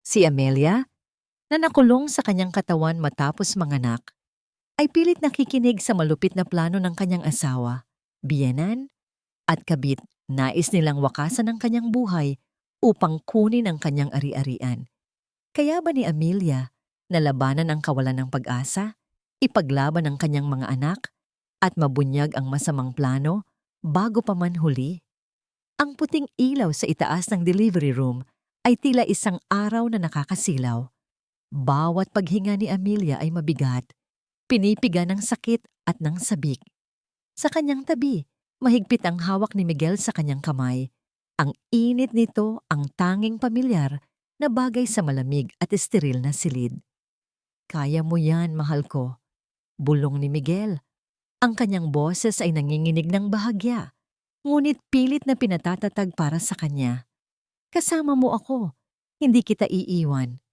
Si Amelia, na nakulong sa kanyang katawan matapos manganak, ay pilit nakikinig sa malupit na plano ng kanyang asawa, biyenan, at kabit. Nais nilang wakasan ang kanyang buhay upang kunin ang kanyang ari-arian. Kaya ba ni Amelia nalabanan ang kawalan ng pag-asa, ipaglaban ang kanyang mga anak, at mabunyag ang masamang plano bago pa man huli? Ang puting ilaw sa itaas ng delivery room ay tila isang araw na nakakasilaw. Bawat paghinga ni Amelia ay mabigat, pinipiga ng sakit at ng sabik. Sa kanyang tabi, mahigpit ang hawak ni Miguel sa kanyang kamay. Ang init nito ang tanging pamilyar na bagay sa malamig at esteril na silid. "Kaya mo yan, mahal ko," bulong ni Miguel. Ang kanyang boses ay nanginginig ng bahagya, ngunit pilit na pinatatatag para sa kanya. "Kasama mo ako, hindi kita iiwan."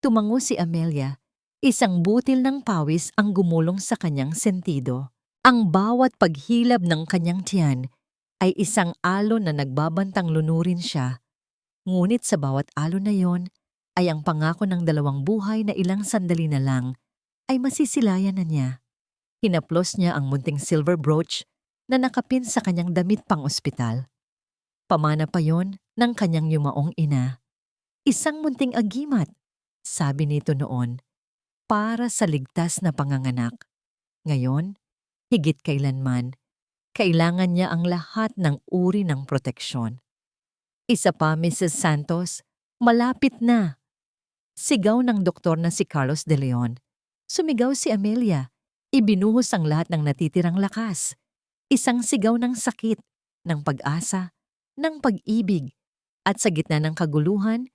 Tumango si Amelia, isang butil ng pawis ang gumulong sa kanyang sentido. Ang bawat paghilab ng kanyang tiyan ay isang alon na nagbabantang lunurin siya. Ngunit sa bawat alon na yon ay ang pangako ng dalawang buhay na ilang sandali na lang ay masisilayan na niya. Hinaplos niya ang munting silver brooch na nakapin sa kanyang damit pang ospital. Pamana pa yon ng kanyang yumaong ina. "Isang munting agimat," sabi nito noon, "para sa ligtas na panganganak." Ngayon, higit kailanman, kailangan niya ang lahat ng uri ng proteksyon. "Isa pa, Mrs. Santos, malapit na!" Sigaw ng doktor na si Carlos De Leon. Sumigaw si Amelia. Ibinuhos ang lahat ng natitirang lakas. Isang sigaw ng sakit, ng pag-asa, ng pag-ibig, at sa gitna ng kaguluhan,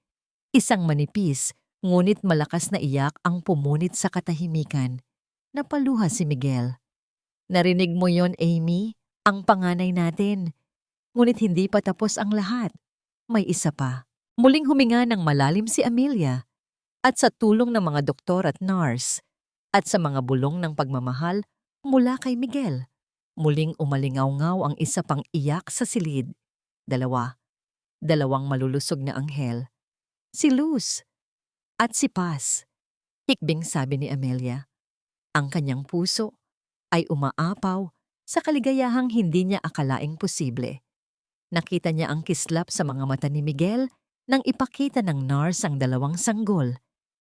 isang manipis ngunit malakas na iyak ang pumunit sa katahimikan. Napaluha si Miguel. "Narinig mo yon, Amy? Ang panganay natin." Ngunit hindi pa tapos ang lahat. May isa pa. Muling huminga ng malalim si Amelia, at sa tulong ng mga doktor at nurse, at sa mga bulong ng pagmamahal mula kay Miguel, muling umalingaw-ngaw ang isa pang iyak sa silid. Dalawang malulusog na anghel. Si Luz at si Paz. Hikbing sabi ni Amelia. Ang kanyang puso ay umaapaw sa kaligayahang hindi niya akalaing posible. Nakita niya ang kislap sa mga mata ni Miguel nang ipakita ng nurse ang dalawang sanggol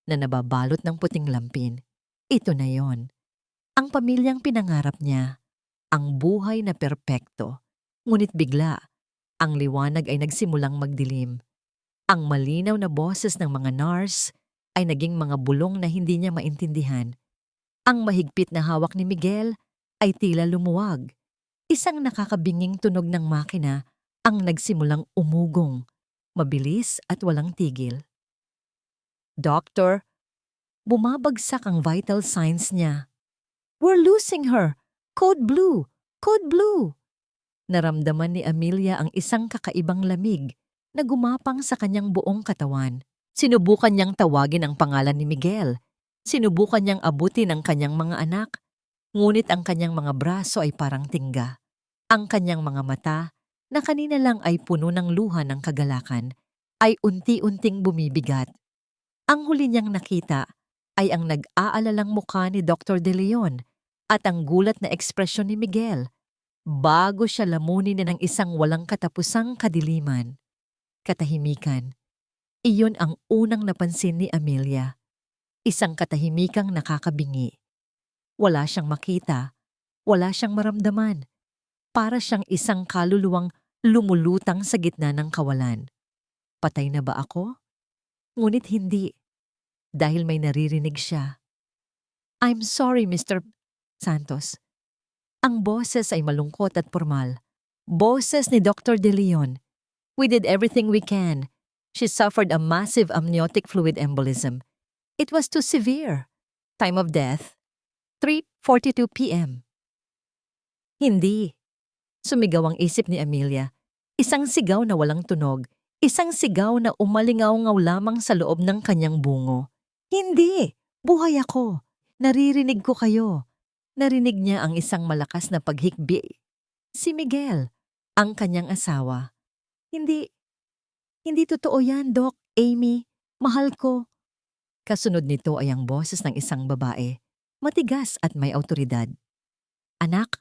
na nababalot ng puting lampin. Ito na yon. Ang pamilyang pinangarap niya. Ang buhay na perpekto. Ngunit bigla, ang liwanag ay nagsimulang magdilim. Ang malinaw na boses ng mga nurse ay naging mga bulong na hindi niya maintindihan. Ang mahigpit na hawak ni Miguel ay tila lumuwag. Isang nakakabinging tunog ng makina ang nagsimulang umugong, mabilis at walang tigil. "Doctor," bumabagsak ang vital signs niya. "We're losing her! Code blue! Code blue!" Naramdaman ni Amelia ang isang kakaibang lamig na gumapang sa kanyang buong katawan. Sinubukan niyang tawagin ang pangalan ni Miguel. Sinubukan niyang abutin ang kanyang mga anak. Ngunit ang kanyang mga braso ay parang tingga. Ang kanyang mga mata, na kanina lang ay puno ng luha ng kagalakan, ay unti-unting bumibigat. Ang huli niyang nakita ay ang nag-aalalang mukha ni Dr. De Leon at ang gulat na ekspresyon ni Miguel bago siya lamunin ng isang walang katapusang kadiliman. Katahimikan. Iyon ang unang napansin ni Amelia. Isang katahimikang nakakabingi. Wala siyang makita, wala siyang maramdaman. Para siyang isang kaluluwang lumulutang sa gitna ng kawalan. Patay na ba ako? Ngunit hindi, dahil may naririnig siya. "I'm sorry, Mr. Santos." Ang boses ay malungkot at formal. Boses ni Dr. De Leon. "We did everything we can. She suffered a massive amniotic fluid embolism. It was too severe. Time of death, 3:42 p.m. Hindi. Sumigaw ang isip ni Amelia. Isang sigaw na walang tunog. Isang sigaw na umalingaw-ngaw lamang sa loob ng kanyang bungo. "Hindi! Buhay ako! Naririnig ko kayo!" Narinig niya ang isang malakas na paghikbi. Si Miguel, ang kanyang asawa. Hindi totoo yan, Doc, Amy. Mahal ko. Kasunod nito ay ang boses ng isang babae, matigas at may awtoridad. Anak,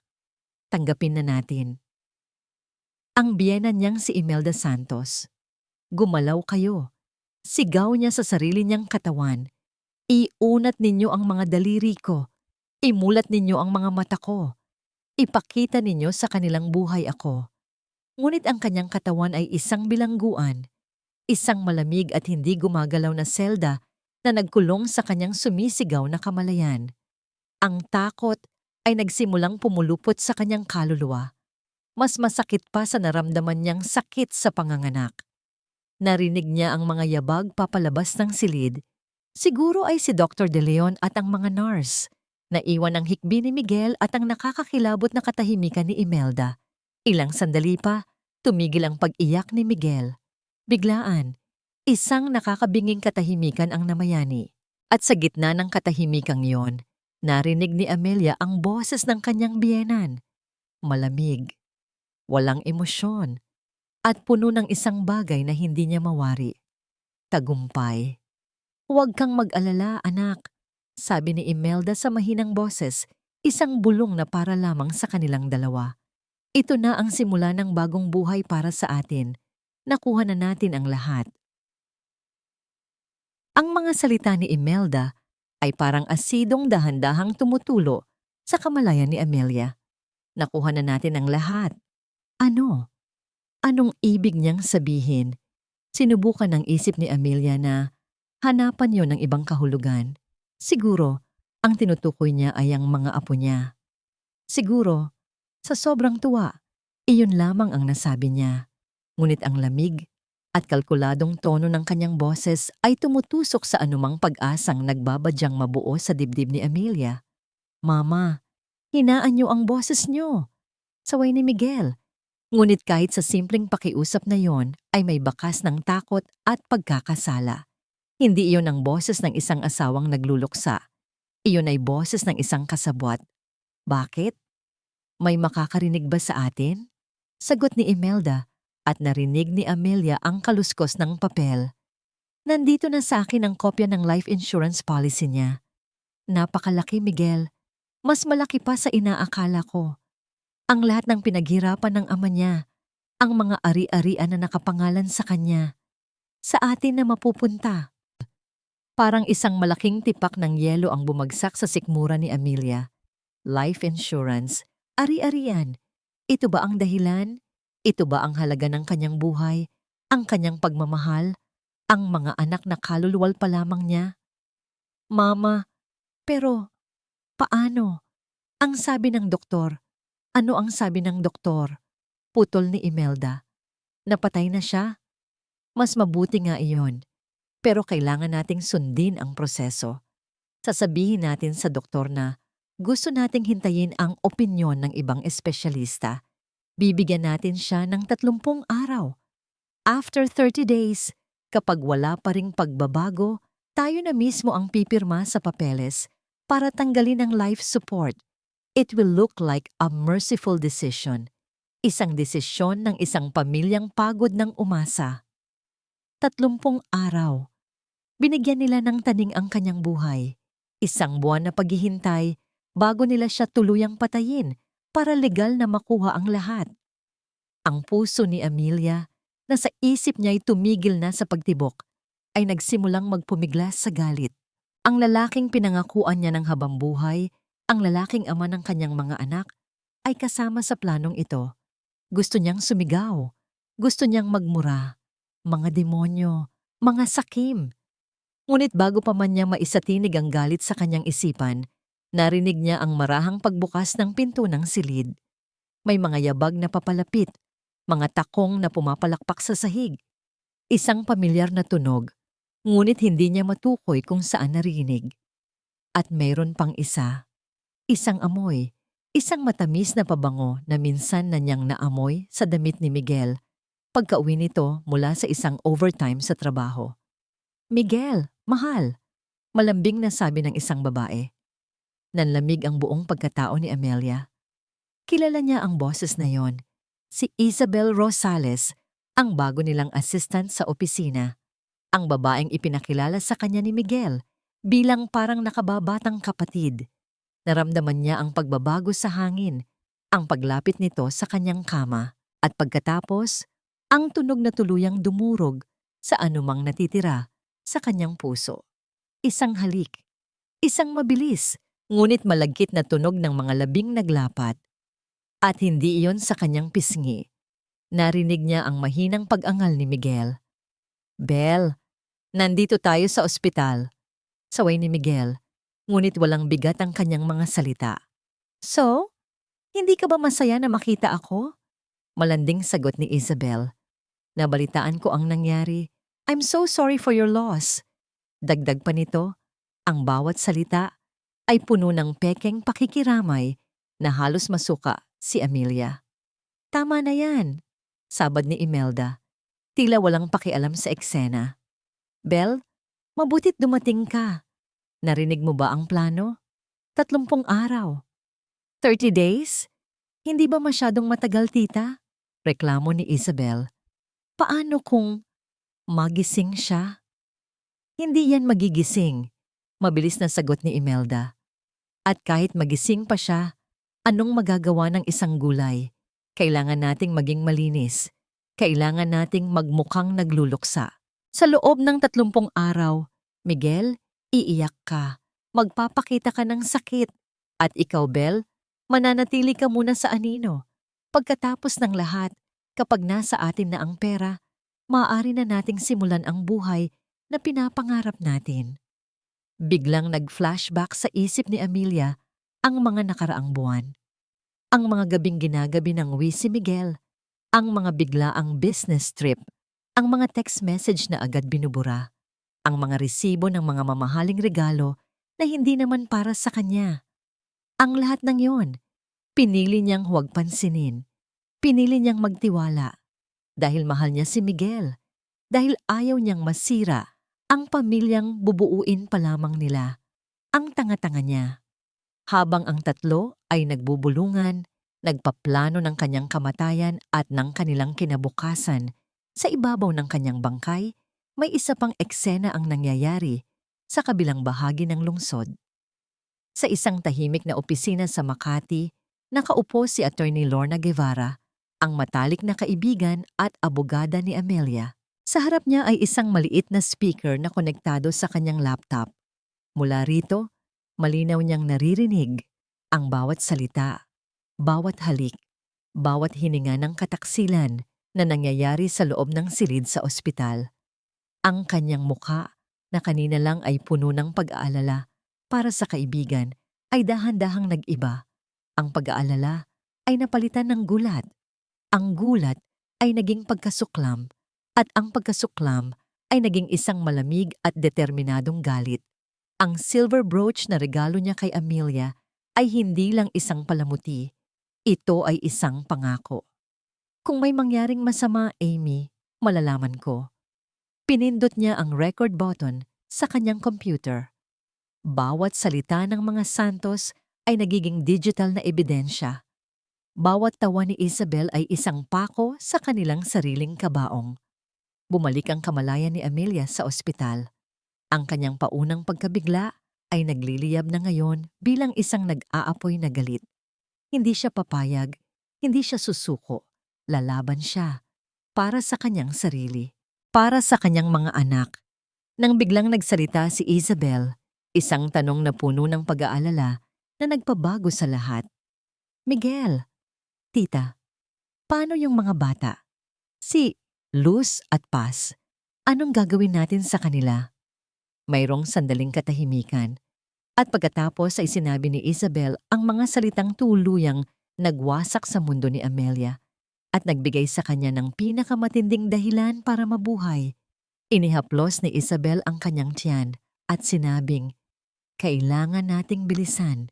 tanggapin na natin. Ang biyena niyang si Imelda Santos. Gumalaw kayo. Sigaw niya sa sarili niyang katawan. Iunat ninyo ang mga daliri ko. Imulat ninyo ang mga mata ko. Ipakita ninyo sa kanilang buhay ako. Ngunit ang kanyang katawan ay isang bilangguan, isang malamig at hindi gumagalaw na selda na nagkulong sa kanyang sumisigaw na kamalayan. Ang takot ay nagsimulang pumulupot sa kanyang kaluluwa. Mas masakit pa sa naramdaman niyang sakit sa panganganak. Narinig niya ang mga yabag papalabas ng silid. Siguro ay si Dr. De Leon at ang mga nurse. Naiwan ang hikbi ni Miguel at ang nakakakilabot na katahimikan ni Imelda. Ilang sandali pa, tumigil ang pag-iyak ni Miguel. Biglaan, isang nakakabinging katahimikan ang namayani. At sa gitna ng katahimikang yon, narinig ni Amelia ang boses ng kanyang biyenan. Malamig, walang emosyon, at puno ng isang bagay na hindi niya mawari. Tagumpay. Huwag kang mag-alala, anak, sabi ni Imelda sa mahinang boses, isang bulong na para lamang sa kanilang dalawa. Ito na ang simula ng bagong buhay para sa atin. Nakuha na natin ang lahat. Ang mga salita ni Imelda ay parang asidong dahan-dahang tumutulo sa kamalayan ni Amelia. Nakuha na natin ang lahat. Ano? Anong ibig niyang sabihin? Sinubukan ng isip ni Amelia na hanapan yon ng ibang kahulugan. Siguro, ang tinutukoy niya ay ang mga apo niya. Siguro, sa sobrang tuwa, iyon lamang ang nasabi niya. Ngunit ang lamig at kalkuladong tono ng kanyang boses ay tumutusok sa anumang pag-asang nagbabadyang mabuo sa dibdib ni Amelia. Mama, hinaan niyo ang boses niyo. Saway ni Miguel. Ngunit kahit sa simpleng pakiusap na yon ay may bakas ng takot at pagkakasala. Hindi iyon ang boses ng isang asawang nagluluksa. Iyon ay boses ng isang kasabwat. Bakit? May makakarinig ba sa atin? Sagot ni Imelda at narinig ni Amelia ang kaluskos ng papel. Nandito na sa akin ang kopya ng life insurance policy niya. Napakalaki, Miguel. Mas malaki pa sa inaakala ko. Ang lahat ng pinaghirapan ng ama niya, ang mga ari-arian na nakapangalan sa kanya, sa atin na mapupunta. Parang isang malaking tipak ng yelo ang bumagsak sa sikmura ni Amelia. Life insurance, ari-arian. Ito ba ang dahilan? Ito ba ang halaga ng kanyang buhay? Ang kanyang pagmamahal? Ang mga anak na kaluluwal pa lamang niya? Mama, pero paano? Ang sabi ng doktor. Ano ang sabi ng doktor? Putol ni Imelda. Napatay na siya? Mas mabuti nga iyon. Pero kailangan nating sundin ang proseso. Sasabihin natin sa doktor na gusto nating hintayin ang opinyon ng ibang espesyalista. Bibigyan natin siya ng 30 araw. After 30 days, kapag wala pa ring pagbabago, tayo na mismo ang pipirma sa papeles para tanggalin ang life support. It will look like a merciful decision. Isang desisyon ng isang pamilyang pagod ng umasa. 30 araw. Binigyan nila ng taning ang kanyang buhay. Isang buwan na paghihintay bago nila siya tuluyang patayin para legal na makuha ang lahat. Ang puso ni Amelia, na sa isip niya ay tumigil na sa pagtibok, ay nagsimulang magpumiglas sa galit. Ang lalaking pinangakuan niya ng habambuhay, ang lalaking ama ng kanyang mga anak, ay kasama sa planong ito. Gusto niyang sumigaw. Gusto niyang magmura. Mga demonyo, mga sakim. Ngunit bago pa man niya maisatinig ang galit sa kanyang isipan, narinig niya ang marahang pagbukas ng pinto ng silid. May mga yabag na papalapit, mga takong na pumapalakpak sa sahig. Isang pamilyar na tunog, ngunit hindi niya matukoy kung saan narinig. At mayroon pang isa. Isang amoy, isang matamis na pabango na minsan na niyang naamoy sa damit ni Miguel pagka-uwi nito mula sa isang overtime sa trabaho. Miguel, mahal, malambing na sabi ng isang babae. Nanlamig ang buong pagkatao ni Amelia. Kilala niya ang boses na yon, si Isabel Rosales, ang bago nilang assistant sa opisina. ang babaeng ipinakilala sa kanya ni Miguel bilang parang nakababatang kapatid. Naramdaman niya ang pagbabago sa hangin, ang paglapit nito sa kanyang kama, at pagkatapos, ang tunog na tuluyang dumurog sa anumang natitira sa kanyang puso. Isang halik, isang mabilis, ngunit malagkit na tunog ng mga labing naglapat. At hindi iyon sa kanyang pisngi. Narinig niya ang mahinang pag-angal ni Miguel. "Belle, nandito tayo sa ospital." Saway ni Miguel, ngunit walang bigat ang kanyang mga salita. "So, hindi ka ba masaya na makita ako?" Malanding sagot ni Isabel. "Nabalitaan ko ang nangyari. I'm so sorry for your loss." Dagdag pa nito, ang bawat salita ay puno ng pekeng pakikiramay na halos masuka si Amelia. "Tama na yan," sabad ni Imelda. Tila walang pakialam sa eksena. "Belle, mabutit dumating ka. Narinig mo ba ang plano? 30 araw. 30 days? Hindi ba masyadong matagal, tita?" Reklamo ni Isabel. "Paano kung magising siya?" "Hindi yan magigising," mabilis na sagot ni Imelda. "At kahit magising pa siya, anong magagawa ng isang gulay? Kailangan nating maging malinis. Kailangan nating magmukhang nagluluksa. Sa loob ng 30 araw, Miguel, iiyak ka. Magpapakita ka ng sakit. At ikaw, Belle, mananatili ka muna sa anino. Pagkatapos ng lahat, kapag nasa atin na ang pera, maaari na nating simulan ang buhay na pinapangarap natin." Biglang nag-flashback sa isip ni Amelia ang mga nakaraang buwan. Ang mga gabing ginagabi ng si Miguel, ang mga biglaang business trip, ang mga text message na agad binubura, ang mga resibo ng mga mamahaling regalo na hindi naman para sa kanya. Ang lahat ng yon, pinili niyang huwag pansinin. Pinili niyang magtiwala. Dahil mahal niya si Miguel. Dahil ayaw niyang masira ang pamilyang bubuuin pa lamang nila. Ang tanga-tanga niya. Habang ang tatlo ay nagbubulungan, nagpaplano ng kanyang kamatayan at ng kanilang kinabukasan, sa ibabaw ng kanyang bangkay, may isa pang eksena ang nangyayari sa kabilang bahagi ng lungsod. Sa isang tahimik na opisina sa Makati, nakaupo si Attorney Lorna Guevara, ang matalik na kaibigan at abogada ni Amelia. Sa harap niya ay isang maliit na speaker na konektado sa kanyang laptop. Mula rito, malinaw niyang naririnig ang bawat salita, bawat halik, bawat hininga ng kataksilan na nangyayari sa loob ng silid sa ospital. Ang kanyang mukha, na kanina lang ay puno ng pag-aalala para sa kaibigan, ay dahan-dahang nag-iba. Ang pag-aalala ay napalitan ng gulat. Ang gulat ay naging pagkasuklam, at ang pagkasuklam ay naging isang malamig at determinadong galit. Ang silver brooch na regalo niya kay Amelia ay hindi lang isang palamuti. Ito ay isang pangako. "Kung may mangyaring masama, Amy, malalaman ko." Pinindot niya ang record button sa kanyang computer. Bawat salita ng mga Santos ay nagiging digital na ebidensya. Bawat tawa ni Isabel ay isang pako sa kanilang sariling kabaong. Bumalik ang kamalayan ni Amelia sa ospital. Ang kanyang paunang pagkabigla ay nagliliyab na ngayon bilang isang nag-aapoy na galit. Hindi siya papayag, hindi siya susuko. Lalaban siya para sa kanyang sarili, para sa kanyang mga anak. Nang biglang nagsalita si Isabel, isang tanong na puno ng pag-aalala na nagpabago sa lahat. "Miguel, tita, paano yung mga bata? Si Luz at Paz, anong gagawin natin sa kanila?" Mayroong sandaling katahimikan. At pagkatapos ay sinabi ni Isabel ang mga salitang tuluyang nagwasak sa mundo ni Amelia at nagbigay sa kanya ng pinakamatinding dahilan para mabuhay. Inihaplos ni Isabel ang kanyang tiyan at sinabing, "Kailangan nating bilisan.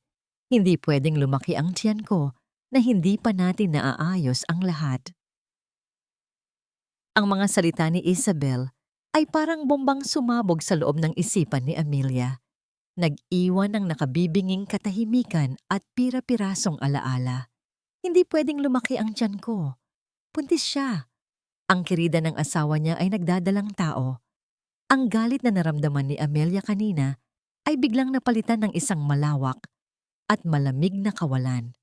Hindi pwedeng lumaki ang tiyan ko na hindi pa natin naaayos ang lahat." Ang mga salita ni Isabel ay parang bombang sumabog sa loob ng isipan ni Amelia. Nag-iwan ng nakabibinging katahimikan at pira-pirasong alaala. Hindi pwedeng lumaki ang tiyan ko. Buntis siya. Ang kirida ng asawa niya ay nagdadalang tao. Ang galit na naramdaman ni Amelia kanina ay biglang napalitan ng isang malawak at malamig na kawalan.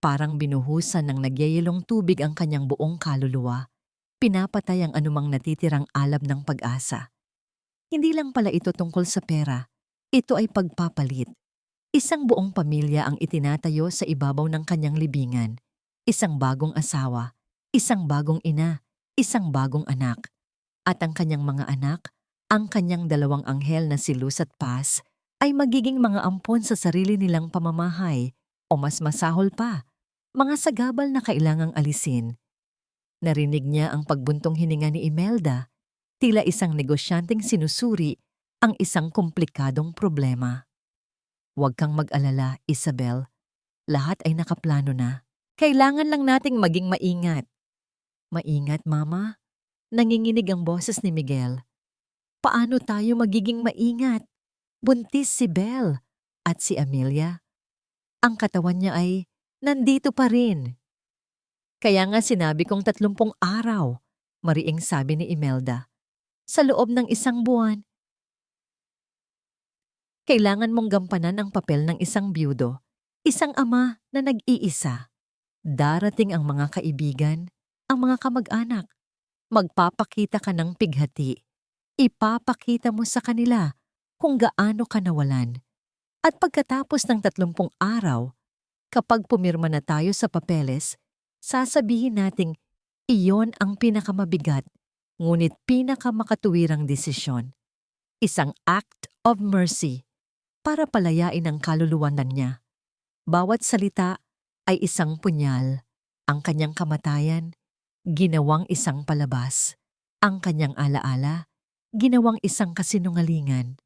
Parang binuhusan ng nagyayelong tubig ang kanyang buong kaluluwa. Pinapatay ang anumang natitirang alab ng pag-asa. Hindi lang pala ito tungkol sa pera. Ito ay pagpapalit. Isang buong pamilya ang itinatayo sa ibabaw ng kanyang libingan. Isang bagong asawa, isang bagong ina, isang bagong anak. At ang kanyang mga anak, ang kanyang dalawang anghel na si Luz at Paz, ay magiging mga ampon sa sarili nilang pamamahay o mas masahol pa, mga sagabal na kailangang alisin. Narinig niya ang pagbuntong hininga ni Imelda, tila isang negosyanteng sinusuri ang isang komplikadong problema. Huwag kang mag-alala, Isabel. Lahat ay nakaplano na. Kailangan lang nating maging maingat. Maingat, Mama? Nanginginig ang boses ni Miguel. Paano tayo magiging maingat? Buntis si Belle at si Amelia. Ang katawan niya ay nandito pa rin. Kaya nga sinabi kong 30 araw, mariing sabi ni Imelda. Sa loob ng 1 buwan, kailangan mong gampanan ang papel ng isang byudo, isang ama na nag-iisa. Darating ang mga kaibigan, ang mga kamag-anak. Magpapakita ka ng pighati. Ipapakita mo sa kanila kung gaano ka nawalan. At pagkatapos ng 30 araw, kapag pumirma na tayo sa papeles, sasabihin nating iyon ang pinakamabigat, ngunit pinakamakatuwirang desisyon. Isang act of mercy para palayain ang kaluluwanan niya. Bawat salita ay isang punyal. Ang kanyang kamatayan, ginawang isang palabas. Ang kanyang alaala, ginawang isang kasinungalingan.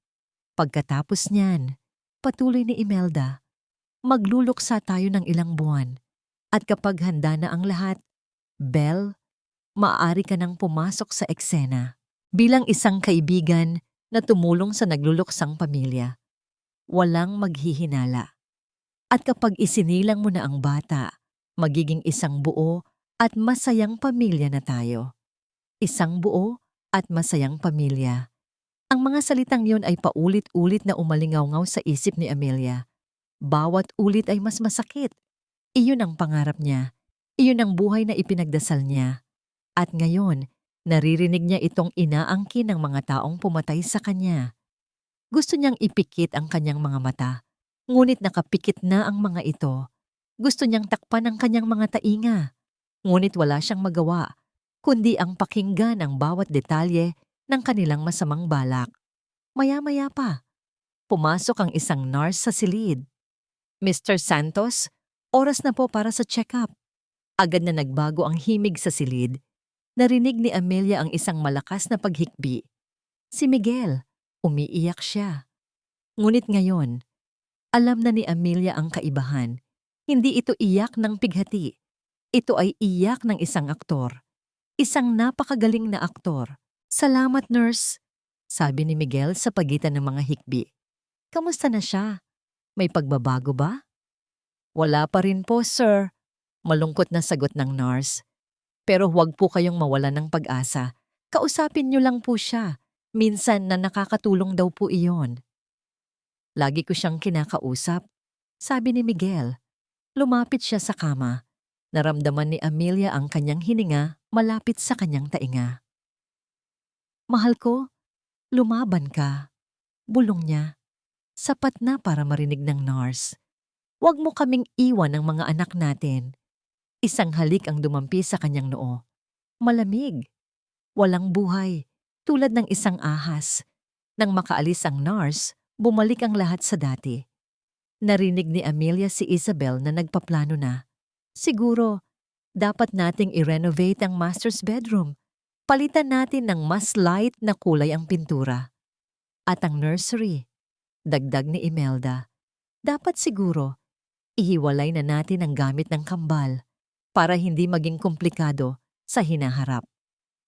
Pagkatapos niyan, patuloy ni Imelda, magluluksa tayo ng ilang buwan. At kapag handa na ang lahat, Belle, maaari ka nang pumasok sa eksena bilang isang kaibigan na tumulong sa nagluluksang pamilya. Walang maghihinala. At kapag isinilang mo na ang bata, magiging isang buo at masayang pamilya na tayo. Isang buo at masayang pamilya. Ang mga salitang yon ay paulit-ulit na umalingaw-ngaw sa isip ni Amelia. Bawat ulit ay mas masakit. Iyon ang pangarap niya. Iyon ang buhay na ipinagdasal niya. At ngayon, naririnig niya itong inaangkin ng mga taong pumatay sa kanya. Gusto niyang ipikit ang kanyang mga mata, ngunit nakapikit na ang mga ito. Gusto niyang takpan ang kanyang mga tainga, ngunit wala siyang magawa, kundi ang pakinggan ang bawat detalye ng kanilang masamang balak. Maya-maya pa, pumasok ang isang nurse sa silid. Mr. Santos, oras na po para sa check-up. Agad na nagbago ang himig sa silid. Narinig ni Amelia ang isang malakas na paghikbi. Si Miguel, umiiyak siya. Ngunit ngayon, alam na ni Amelia ang kaibahan. Hindi ito iyak ng pighati. Ito ay iyak ng isang aktor. Isang napakagaling na aktor. Salamat, nurse, sabi ni Miguel sa pagitan ng mga hikbi. Kamusta na siya? May pagbabago ba? Wala pa rin po, sir. Malungkot na sagot ng nurse. Pero huwag po kayong mawalan ng pag-asa. Kausapin niyo lang po siya. Minsan na nakakatulong daw po iyon. Lagi ko siyang kinakausap, sabi ni Miguel. Lumapit siya sa kama. Naramdaman ni Amelia ang kanyang hininga malapit sa kanyang tainga. Mahal ko, lumaban ka. Bulong niya. Sapat na para marinig ng nurse. Huwag mo kaming iwan ng mga anak natin. Isang halik ang dumampi sa kanyang noo. Malamig. Walang buhay. Tulad ng isang ahas. Nang makaalis ang nurse, bumalik ang lahat sa dati. Narinig ni Amelia si Isabel na nagpaplano na. Siguro, dapat nating i-renovate ang master's bedroom. Palitan natin ng mas light na kulay ang pintura. At ang nursery, dagdag ni Imelda. Dapat siguro, ihiwalay na natin ang gamit ng kambal para hindi maging komplikado sa hinaharap.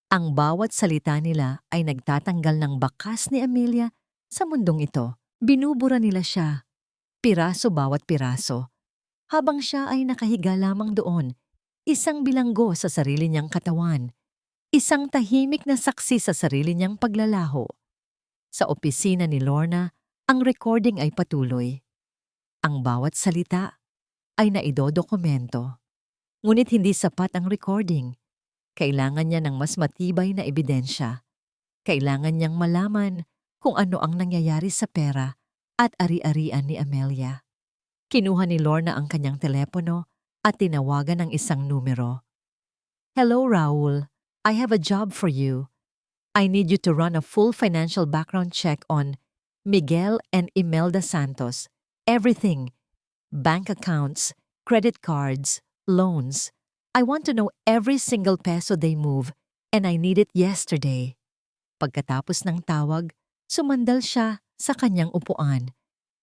Ang bawat salita nila ay nagtatanggal ng bakas ni Amelia sa mundong ito. Binubura nila siya, piraso bawat piraso. Habang siya ay nakahiga lamang doon, isang bilanggo sa sarili niyang katawan, isang tahimik na saksi sa sarili niyang paglalaho. Sa opisina ni Lorna, ang recording ay patuloy. Ang bawat salita ay naidodokumento. Ngunit hindi sapat ang recording. Kailangan niya ng mas matibay na ebidensya. Kailangan niyang malaman kung ano ang nangyayari sa pera at ari-arian ni Amelia. Kinuha ni Lorna ang kanyang telepono at tinawagan ang isang numero. "Hello, Raul. I have a job for you. I need you to run a full financial background check on Miguel and Imelda Santos. Everything. Bank accounts, credit cards, loans. I want to know every single peso they move, and I need it yesterday." Pagkatapos ng tawag, sumandal siya sa kanyang upuan.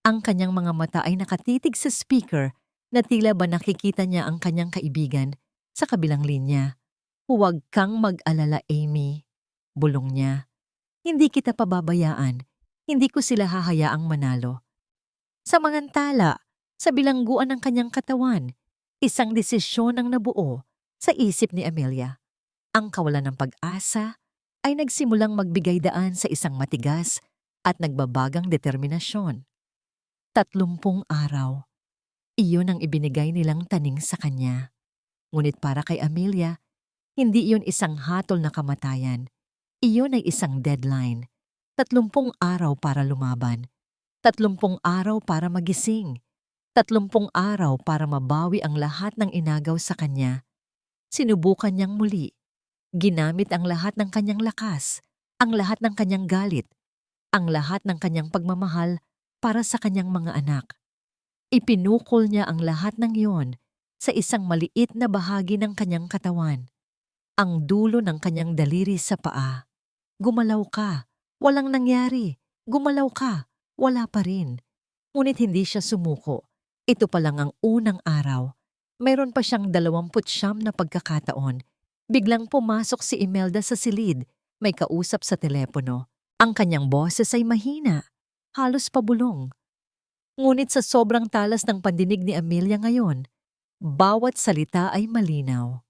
Ang kanyang mga mata ay nakatitig sa speaker na tila ba nakikita niya ang kanyang kaibigan sa kabilang linya. "Huwag kang mag-alala, Amy," bulong niya. "Hindi kita pababayaan. Hindi ko sila hahayaang manalo." Samantala, sa bilangguan ng kanyang katawan, isang desisyon ang nabuo sa isip ni Amelia. Ang kawalan ng pag-asa ay nagsimulang magbigay daan sa isang matigas at nagbabagang determinasyon. 30 araw. Iyon ang ibinigay nilang taning sa kanya. Ngunit para kay Amelia, hindi iyon isang hatol na kamatayan. Iyon ay isang deadline. 30 araw para lumaban. 30 araw para magising. 30 araw para mabawi ang lahat ng inagaw sa kanya. Sinubukan niyang muli. Ginamit ang lahat ng kanyang lakas, ang lahat ng kanyang galit, ang lahat ng kanyang pagmamahal para sa kanyang mga anak. Ipinukol niya ang lahat ng iyon sa isang maliit na bahagi ng kanyang katawan. Ang dulo ng kanyang daliri sa paa. Gumalaw ka, walang nangyari. Gumalaw ka, wala pa rin. Ngunit hindi siya sumuko. Ito pa lang ang unang araw. Mayroon pa siyang 29 na pagkakataon. Biglang pumasok si Imelda sa silid. May kausap sa telepono. Ang kanyang boses ay mahina, halos pabulong. Ngunit sa sobrang talas ng pandinig ni Amelia ngayon, bawat salita ay malinaw.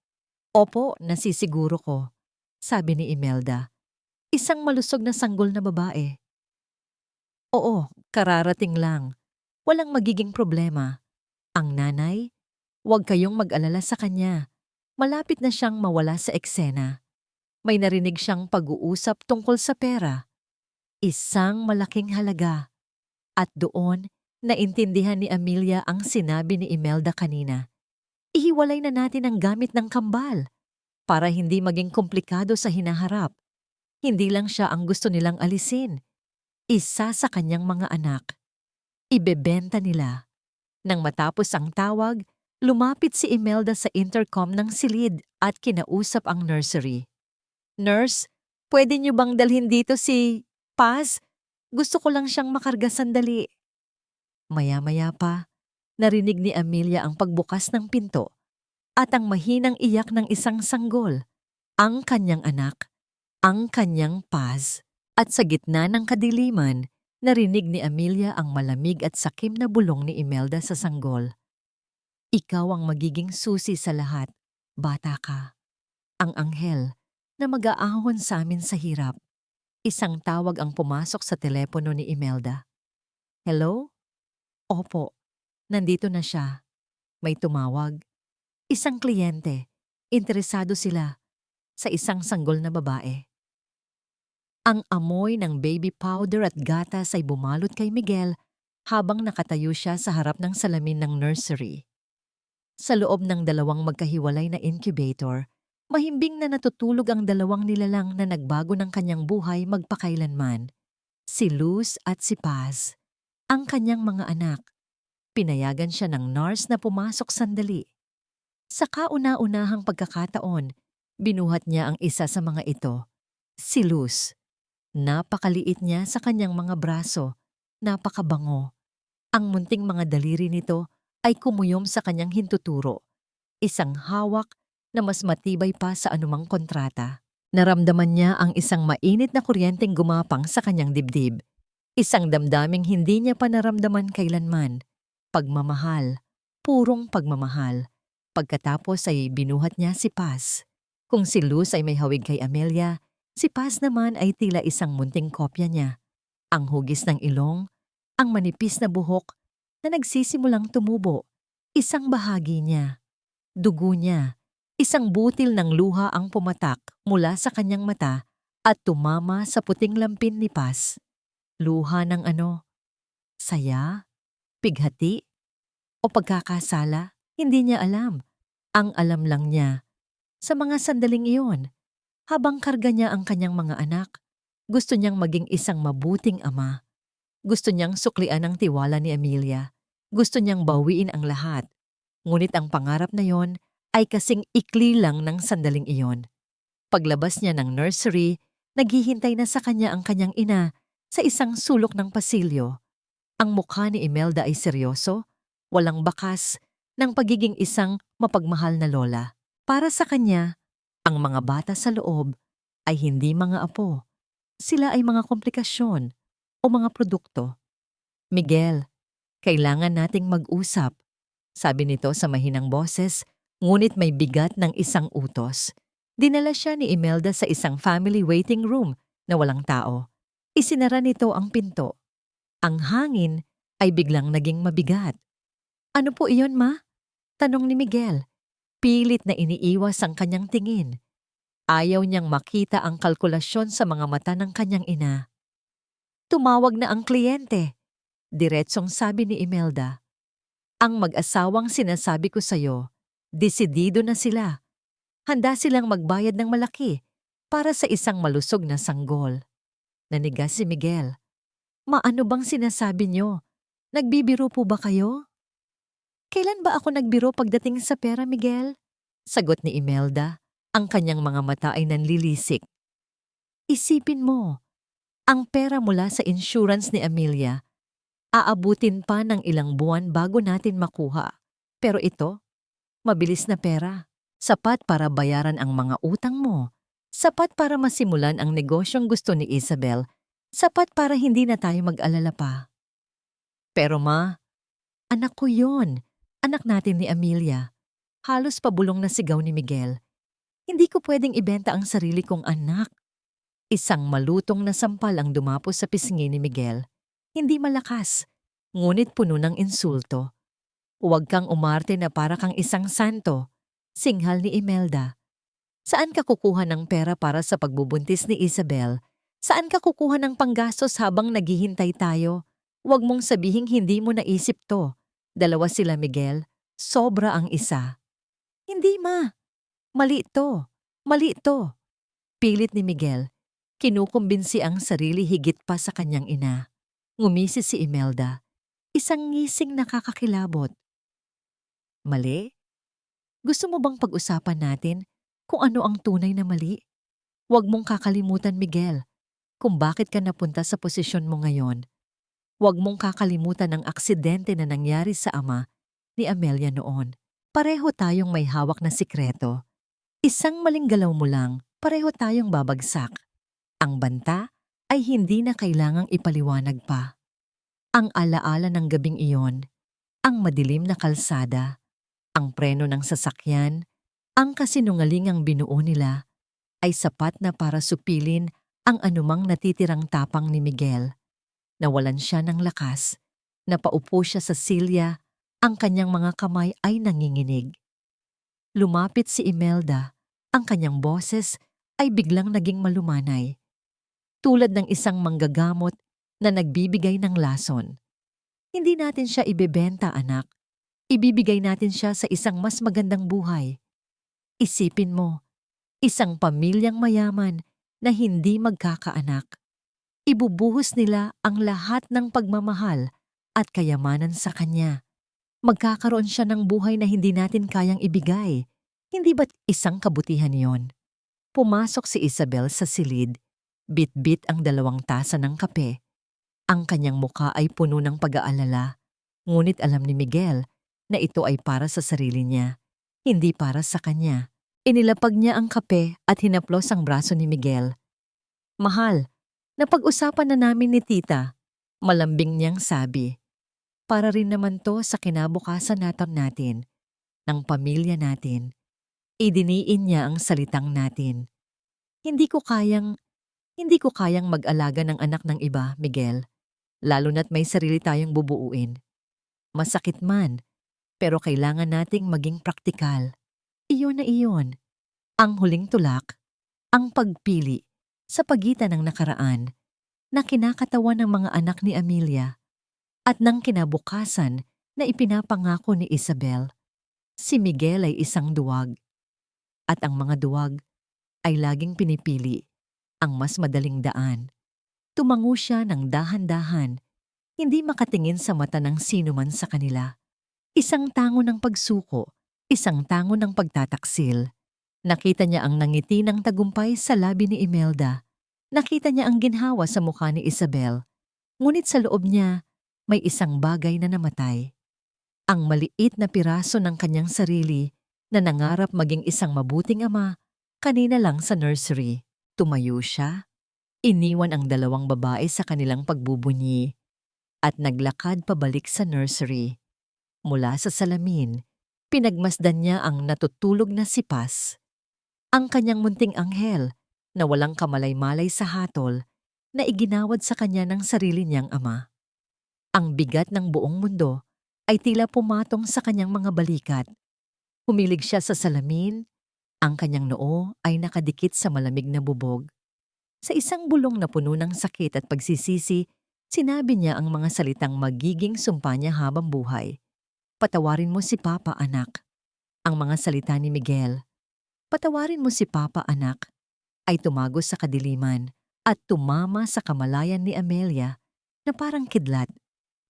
"Opo, nasisiguro ko," sabi ni Imelda. "Isang malusog na sanggol na babae." "Oo, kararating lang. Walang magiging problema. Ang nanay, huwag kayong mag-alala sa kanya. Malapit na siyang mawala sa eksena. May narinig siyang pag-uusap tungkol sa pera. Isang malaking halaga." At doon, naintindihan ni Amelia ang sinabi ni Imelda kanina. Ihiwalay na natin ang gamit ng kambal para hindi maging komplikado sa hinaharap. Hindi lang siya ang gusto nilang alisin. Isa sa kanyang mga anak. Ibebenta nila. Nang matapos ang tawag, lumapit si Imelda sa intercom ng silid at kinausap ang nursery. "Nurse, pwede niyo bang dalhin dito si Paz? Gusto ko lang siyang makarga sandali." Maya-maya pa, narinig ni Amelia ang pagbukas ng pinto at ang mahinang iyak ng isang sanggol, ang kanyang anak, ang kanyang Paz. At sa gitna ng kadiliman, narinig ni Amelia ang malamig at sakim na bulong ni Imelda sa sanggol. "Ikaw ang magiging susi sa lahat, bata ka. Ang anghel na mag-aahon sa amin sa hirap." Isang tawag ang pumasok sa telepono ni Imelda. "Hello?" "Opo, nandito na siya." May tumawag. Isang kliyente. Interesado sila sa isang sanggol na babae. Ang amoy ng baby powder at gatas ay bumalot kay Miguel habang nakatayo siya sa harap ng salamin ng nursery. Sa loob ng 2 magkahiwalay na incubator, mahimbing na natutulog ang 2 nilalang na nagbago ng kanyang buhay magpakailanman. Si Luz at si Paz, ang kanyang mga anak. Pinayagan siya ng nurse na pumasok sandali. Sa kauna-unahang pagkakataon, binuhat niya ang isa sa mga ito, si Luz. Napakaliit niya sa kanyang mga braso, napakabango. Ang munting mga daliri nito ay kumuyom sa kanyang hintuturo, isang hawak na mas matibay pa sa anumang kontrata. Naramdaman niya ang isang mainit na kuryenteng gumapang sa kanyang dibdib. Isang damdaming hindi niya pa naramdaman kailanman. Pagmamahal, purong pagmamahal. Pagkatapos ay binuhat niya si Paz. Kung si Luz ay may hawig kay Amelia, si Paz naman ay tila isang munting kopya niya. Ang hugis ng ilong, ang manipis na buhok na nagsisimulang tumubo, isang bahagi niya. Dugo niya, isang butil ng luha ang pumatak mula sa kanyang mata at tumama sa puting lampin ni Paz. Luha ng ano? Saya? Pighati? O pagkakasala? Hindi niya alam. Ang alam lang niya, sa mga sandaling iyon, habang karga niya ang kanyang mga anak, gusto niyang maging isang mabuting ama. Gusto niyang suklian ang tiwala ni Amelia. Gusto niyang bawiin ang lahat. Ngunit ang pangarap na yon ay kasing ikli lang ng sandaling iyon. Paglabas niya ng nursery, naghihintay na sa kanya ang kanyang ina sa isang sulok ng pasilyo. Ang mukha ni Imelda ay seryoso, walang bakas, ng pagiging isang mapagmahal na lola. Para sa kanya, ang mga bata sa loob ay hindi mga apo. Sila ay mga komplikasyon o mga produkto. Miguel, kailangan nating mag-usap, sabi nito sa mahinang boses, ngunit may bigat ng isang utos. Dinala siya ni Imelda sa isang family waiting room na walang tao. Isinara nito ang pinto. Ang hangin ay biglang naging mabigat. Ano po iyon, ma? Tanong ni Miguel. Pilit na iniiwas ang kanyang tingin. Ayaw niyang makita ang kalkulasyon sa mga mata ng kanyang ina. Tumawag na ang kliyente, diretsong sabi ni Imelda. Ang mag-asawang sinasabi ko sa'yo, desidido na sila. Handa silang magbayad ng malaki para sa isang malusog na sanggol. Nanigas si Miguel. Maano bang sinasabi niyo? Nagbibiro po ba kayo? Kailan ba ako nagbiro pagdating sa pera, Miguel? Sagot ni Imelda. Ang kanyang mga mata ay nanlilisik. Isipin mo, ang pera mula sa insurance ni Amelia, aabutin pa ng ilang buwan bago natin makuha. Pero ito, mabilis na pera. Sapat para bayaran ang mga utang mo. Sapat para masimulan ang negosyong gusto ni Isabel. Sapat para hindi na tayo mag-alala pa. Pero ma, anak ko yon. Anak natin ni Amelia. Halos pabulong na sigaw ni Miguel. Hindi ko pwedeng ibenta ang sarili kong anak. Isang malutong na sampal ang dumapos sa pisngi ni Miguel. Hindi malakas, ngunit puno ng insulto. Huwag kang umarte na para kang isang santo, singhal ni Imelda. Saan ka kukuha ng pera para sa pagbubuntis ni Isabel? Saan ka kukuha ng panggastos habang naghihintay tayo? Huwag mong sabihing hindi mo naisip to. Dalawa sila, Miguel. Sobra ang isa. Hindi, ma. Mali ito. Mali ito. Pilit ni Miguel. Kinukumbinsi ang sarili higit pa sa kanyang ina. Ngumisi si Imelda. Isang ngising nakakakilabot. Mali? Gusto mo bang pag-usapan natin kung ano ang tunay na mali? Huwag mong kakalimutan, Miguel, kung bakit ka napunta sa posisyon mo ngayon. Huwag mong kakalimutan ang aksidente na nangyari sa ama ni Amelia noon. Pareho tayong may hawak na sikreto. Isang maling galaw mo lang, pareho tayong babagsak. Ang banta ay hindi na kailangang ipaliwanag pa. Ang alaala ng gabing iyon, ang madilim na kalsada, ang preno ng sasakyan, ang kasinungalingang binuo nila, ay sapat na para supilin ang anumang natitirang tapang ni Miguel. Nawalan siya ng lakas, napaupo siya sa silya, ang kanyang mga kamay ay nanginginig. Lumapit si Imelda, ang kanyang boses ay biglang naging malumanay. Tulad ng isang manggagamot na nagbibigay ng lason. Hindi natin siya ibebenta, anak. Ibibigay natin siya sa isang mas magandang buhay. Isipin mo, isang pamilyang mayaman na hindi magkakaanak. Ibubuhos nila ang lahat ng pagmamahal at kayamanan sa kanya. Magkakaroon siya ng buhay na hindi natin kayang ibigay. Hindi ba't isang kabutihan yon? Pumasok si Isabel sa silid. Bit-bit ang 2 tasa ng kape. Ang kanyang mukha ay puno ng pag-aalala. Ngunit alam ni Miguel na ito ay para sa sarili niya, hindi para sa kanya. Inilapag niya ang kape at hinaplos ang braso ni Miguel. Mahal, napag-usapan na namin ni tita, malambing niyang sabi. Para rin naman to sa kinabukasan natin, ng pamilya natin. Idiniin niya ang salitang natin. Hindi ko kayang Hindi ko kayang mag-alaga ng anak ng iba, Miguel, lalo na't may sarili tayong bubuuin. Masakit man, pero kailangan nating maging praktikal. Iyon na iyon. Ang huling tulak, ang pagpili sa pagitan ng nakaraan na kinakatawan ng mga anak ni Amelia at ng kinabukasan na ipinapangako ni Isabel. Si Miguel ay isang duwag at ang mga duwag ay laging pinipili ang mas madaling daan. Tumango siya ng dahan-dahan, hindi makatingin sa mata ng sino man sa kanila. Isang tango ng pagsuko, isang tango ng pagtataksil. Nakita niya ang nangiti ng tagumpay sa labi ni Imelda. Nakita niya ang ginhawa sa mukha ni Isabel. Ngunit sa loob niya, may isang bagay na namatay. Ang maliit na piraso ng kanyang sarili na nangarap maging isang mabuting ama kanina lang sa nursery. Tumayo siya, iniwan ang dalawang babae sa kanilang pagbubunyi at naglakad pabalik sa nursery. Mula sa salamin, pinagmasdan niya ang natutulog na si Paz. Ang kanyang munting anghel na walang kamalay-malay sa hatol na iginawad sa kanya ng sarili niyang ama. Ang bigat ng buong mundo ay tila pumatong sa kanyang mga balikat. Humilig siya sa salamin, ang kanyang noo ay nakadikit sa malamig na bubog. Sa isang bulong na puno ng sakit at pagsisisi, sinabi niya ang mga salitang magiging sumpa niya habang buhay. Patawarin mo si Papa, anak. Ang mga salita ni Miguel, patawarin mo si Papa, anak, ay tumagos sa kadiliman at tumama sa kamalayan ni Amelia na parang kidlat.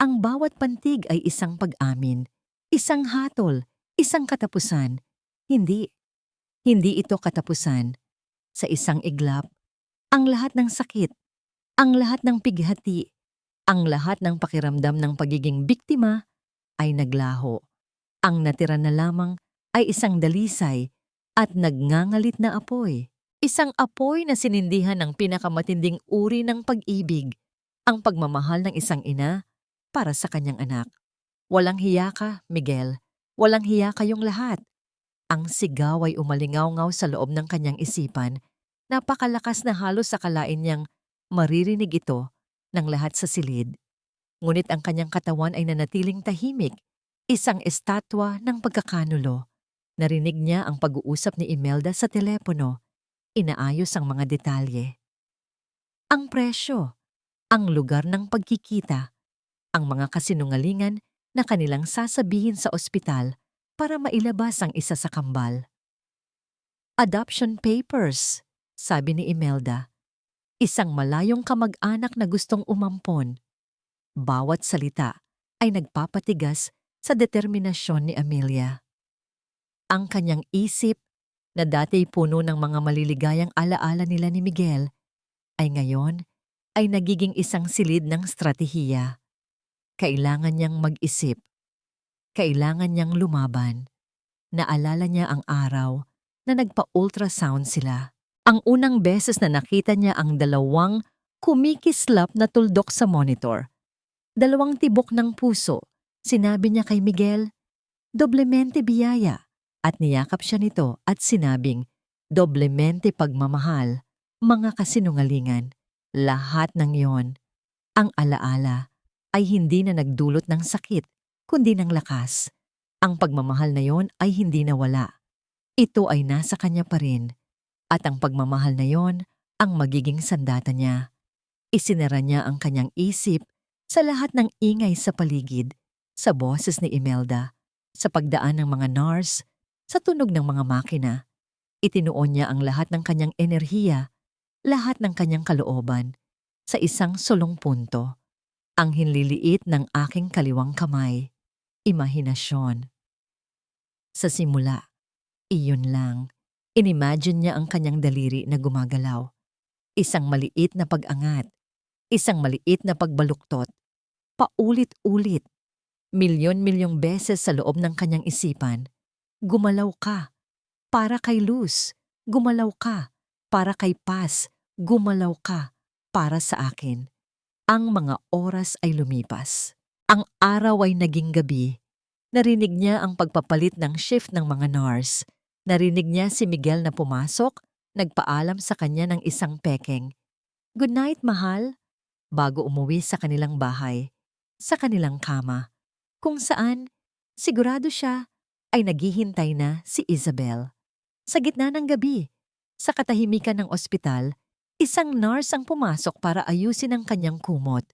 Ang bawat pantig ay isang pag-amin, isang hatol, isang katapusan. Hindi ito katapusan. Sa isang iglap, ang lahat ng sakit, ang lahat ng pighati, ang lahat ng pakiramdam ng pagiging biktima ay naglaho. Ang natira na lamang ay isang dalisay at nagngangalit na apoy. Isang apoy na sinindihan ng pinakamatinding uri ng pag-ibig, ang pagmamahal ng isang ina para sa kanyang anak. Walang hiya ka, Miguel. Walang hiya kayong lahat. Ang sigaw ay umalingaw-ngaw sa loob ng kanyang isipan. Napakalakas na halos akalain niyang maririnig ito ng lahat sa silid. Ngunit ang kanyang katawan ay nanatiling tahimik, isang estatwa ng pagkakanulo. Narinig niya ang pag-uusap ni Imelda sa telepono. Inaayos ang mga detalye. Ang presyo, ang lugar ng pagkikita, ang mga kasinungalingan na kanilang sasabihin sa ospital para mailabas ang isa sa kambal. Adoption papers, sabi ni Imelda. Isang malayong kamag-anak na gustong umampon. Bawat salita ay nagpapatigas sa determinasyon ni Amelia. Ang kanyang isip, na dati puno ng mga maliligayang alaala nila ni Miguel, ay ngayon ay nagiging isang silid ng stratehiya. Kailangan niyang mag-isip. Kailangan niyang lumaban. Naalala niya ang araw na nagpa-ultrasound sila. Ang unang beses na nakita niya ang dalawang kumikislap na tuldok sa monitor. Dalawang tibok ng puso. Sinabi niya kay Miguel, doblemente biyaya. At niyakap siya nito at sinabing, doblemente pagmamahal, mga kasinungalingan. Lahat ng iyon, ang alaala, ay hindi na nagdulot ng sakit, kundi ng lakas. Ang pagmamahal na iyon ay hindi nawala. Ito ay nasa kanya pa rin. At ang pagmamahal na iyon ang magiging sandata niya. Isinara niya ang kanyang isip sa lahat ng ingay sa paligid, sa boses ni Imelda, sa pagdaan ng mga nurse, sa tunog ng mga makina. Itinuon niya ang lahat ng kanyang enerhiya, lahat ng kanyang kalooban, sa isang sulong punto. Ang hinliliit ng aking kaliwang kamay, imahinasyon. Sa simula, iyon lang. Inimagine niya ang kanyang daliri na gumagalaw. Isang maliit na pag-angat, isang maliit na pagbaluktot, paulit-ulit, milyon-milyong beses sa loob ng kanyang isipan. Gumalaw ka, para kay Luz. Gumalaw ka, para kay Paz. Gumalaw ka, para sa akin. Ang mga oras ay lumipas. Ang araw ay naging gabi. Narinig niya ang pagpapalit ng shift ng mga nurse. Narinig niya si Miguel na pumasok, nagpaalam sa kanya ng isang pekeng. Good night, mahal, bago umuwi sa kanilang bahay, sa kanilang kama, kung saan sigurado siya ay naghihintay na si Isabel. Sa gitna ng gabi, sa katahimikan ng ospital, isang nurse ang pumasok para ayusin ang kanyang kumot.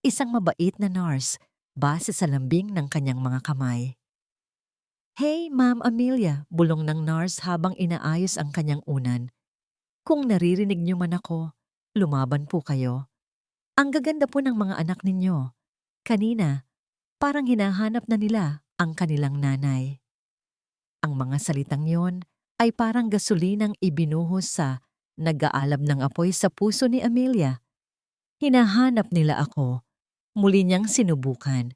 Isang mabait na nurse, base sa lambing ng kanyang mga kamay. Hey, Ma'am Amelia, bulong ng nurse habang inaayos ang kanyang unan. Kung naririnig niyo man ako, lumaban po kayo. Ang gaganda po ng mga anak ninyo. Kanina, parang hinahanap na nila ang kanilang nanay. Ang mga salitang yon ay parang gasolinang ibinuhos sa nag-aalab ng apoy sa puso ni Amelia. Hinahanap nila ako. Muli niyang sinubukan.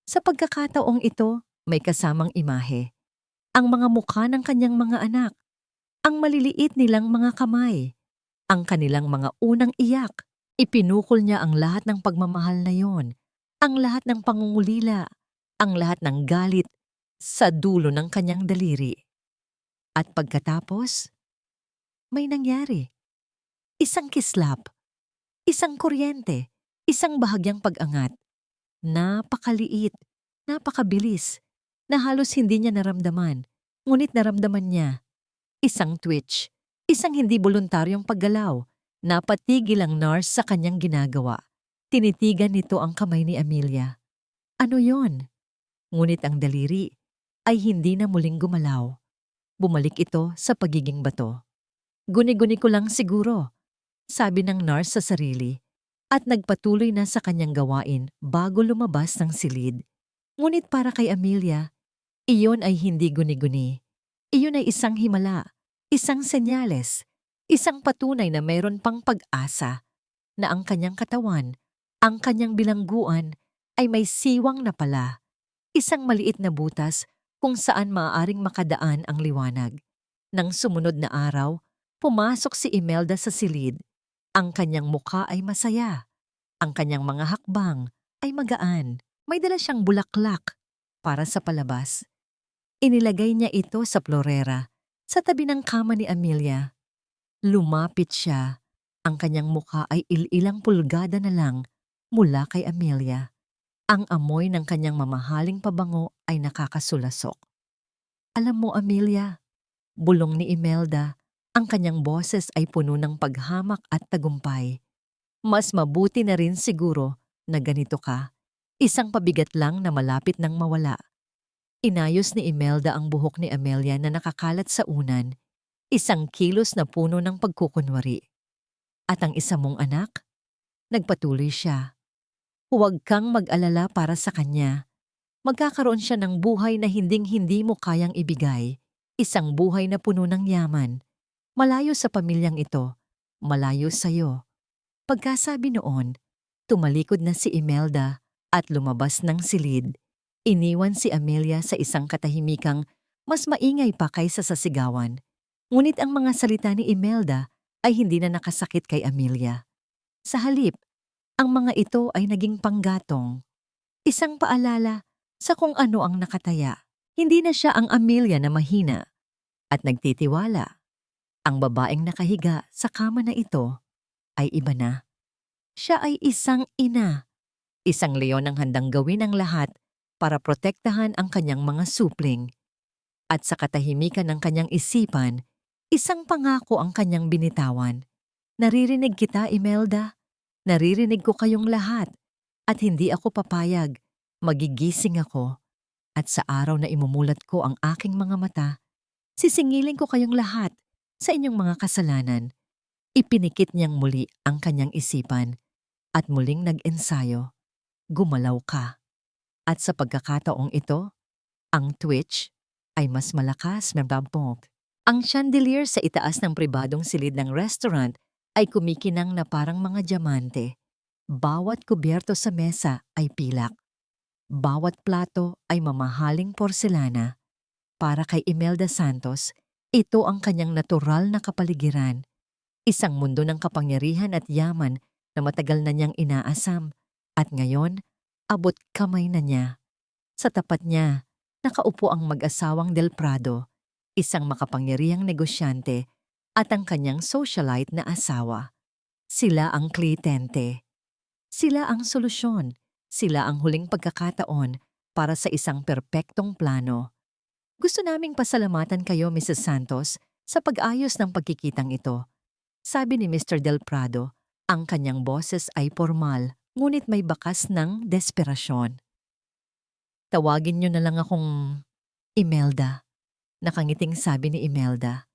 Sa pagkakataong ito, may kasamang imahe. Ang mga mukha ng kanyang mga anak. Ang maliliit nilang mga kamay. Ang kanilang mga unang iyak. Ipinukol niya ang lahat ng pagmamahal na yon. Ang lahat ng pangungulila. Ang lahat ng galit sa dulo ng kanyang daliri. At pagkatapos, may nangyari. Isang kislap. Isang kuryente. Isang bahagyang pag-angat. Napakaliit. Napakabilis. Na halos hindi niya naramdaman. Ngunit naramdaman niya. Isang twitch. Isang hindi voluntaryong paggalaw. Napatigil ang nurse sa kanyang ginagawa. Tinitigan nito ang kamay ni Amelia. Ano yon? Ngunit ang daliri ay hindi na muling gumalaw. Bumalik ito sa pagiging bato. Guni-guni ko lang siguro, sabi ng nurse sa sarili, at nagpatuloy na sa kanyang gawain bago lumabas ng silid. Ngunit para kay Amelia, iyon ay hindi guni-guni. Iyon ay isang himala, isang senyales, isang patunay na mayroon pang pag-asa, na ang kanyang katawan, ang kanyang bilangguan ay may siwang na pala. Isang maliit na butas kung saan maaaring makadaan ang liwanag. Nang sumunod na araw, pumasok si Imelda sa silid. Ang kanyang mukha ay masaya. Ang kanyang mga hakbang ay magaan. May dala siyang bulaklak para sa palabas. Inilagay niya ito sa florera, sa tabi ng kama ni Amelia. Lumapit siya. Ang kanyang mukha ay ilang pulgada na lang mula kay Amelia. Ang amoy ng kanyang mamahaling pabango ay nakakasulasok. Alam mo, Amelia, bulong ni Imelda, ang kanyang boses ay puno ng paghamak at tagumpay. Mas mabuti na rin siguro na ganito ka. Isang pabigat lang na malapit nang mawala. Inayos ni Imelda ang buhok ni Amelia na nakakalat sa unan. Isang kilos na puno ng pagkukunwari. At ang isa mong anak? Nagpatuloy siya. Huwag kang mag-alala para sa kanya. Magkakaroon siya ng buhay na hinding-hindi mo kayang ibigay. Isang buhay na puno ng yaman. Malayo sa pamilyang ito. Malayo sa'yo. Pagkasabi noon, tumalikod na si Imelda at lumabas ng silid. Iniwan si Amelia sa isang katahimikang mas maingay pa kaysa sa sigawan. Ngunit ang mga salita ni Imelda ay hindi na nakasakit kay Amelia. Sa halip, ang mga ito ay naging panggatong. Isang paalala sa kung ano ang nakataya. Hindi na siya ang Amelia na mahina at nagtitiwala. Ang babaeng nakahiga sa kama na ito ay iba na. Siya ay isang ina. Isang leon ang handang gawin ang lahat para protektahan ang kanyang mga supling. At sa katahimikan ng kanyang isipan, isang pangako ang kanyang binitawan. Naririnig kita, Imelda. Naririnig ko kayong lahat. At hindi ako papayag. Magigising ako. At sa araw na imumulat ko ang aking mga mata, sisingilin ko kayong lahat sa inyong mga kasalanan. Ipinikit niyang muli ang kanyang isipan. At muling nag-ensayo. Gumalaw ka. At sa pagkakataong ito, ang twitch ay mas malakas na babog. Ang chandelier sa itaas ng pribadong silid ng restaurant ay kumikinang na parang mga diamante. Bawat kubyerto sa mesa ay pilak. Bawat plato ay mamahaling porselana. Para kay Imelda Santos, ito ang kanyang natural na kapaligiran. Isang mundo ng kapangyarihan at yaman na matagal na niyang inaasam. At ngayon, abot kamay na niya. Sa tapat niya, nakaupo ang mag-asawang Del Prado, isang makapangyarihang negosyante at ang kanyang socialite na asawa. Sila ang kliyente. Sila ang solusyon. Sila ang huling pagkakataon para sa isang perpektong plano. Gusto naming pasalamatan kayo, Mrs. Santos, sa pag-ayos ng pagkikitang ito. Sabi ni Mr. Del Prado, ang kanyang boses ay formal, ngunit may bakas ng desperasyon. Tawagin niyo na lang akong Imelda. Nakangiting sabi ni Imelda.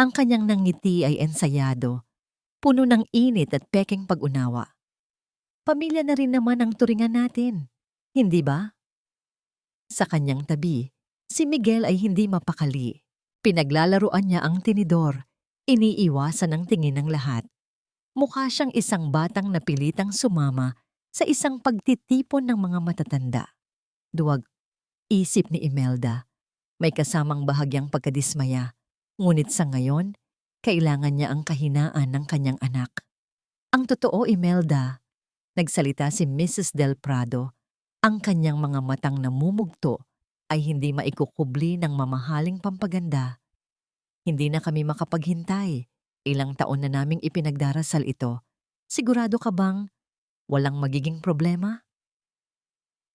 Ang kanyang nangiti ay ensayado, puno ng init at peking pag-unawa. Pamilya na rin naman ang turingan natin, hindi ba? Sa kanyang tabi, si Miguel ay hindi mapakali. Pinaglalaruan niya ang tinidor, iniiwasan ang tingin ng lahat. Mukha siyang isang batang napilitang sumama sa isang pagtitipon ng mga matatanda. Duwag, isip ni Imelda. May kasamang bahagyang pagkadismaya. Ngunit sa ngayon, kailangan niya ang kahinaan ng kanyang anak. Ang totoo, Imelda, nagsalita si Mrs. Del Prado, ang kanyang mga matang namumugto ay hindi maikukubli ng mamahaling pampaganda. Hindi na kami makapaghintay. Ilang taon na naming ipinagdarasal ito. Sigurado ka bang walang magiging problema?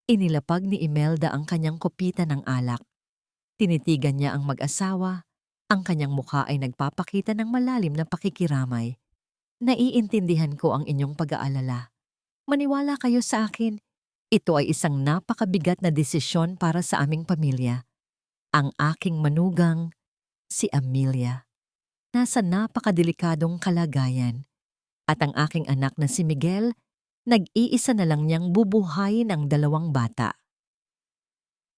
Inilapag ni Imelda ang kanyang kopita ng alak. Tinitigan niya ang mag-asawa. Ang kanyang mukha ay nagpapakita ng malalim na pakikiramay. Naiintindihan ko ang inyong pag-aalala. Maniwala kayo sa akin. Ito ay isang napakabigat na desisyon para sa aming pamilya. Ang aking manugang, si Amelia, nasa napakadelikadong kalagayan. At ang aking anak na si Miguel, nag-iisa na lang niyang bubuhayin ang 2 bata.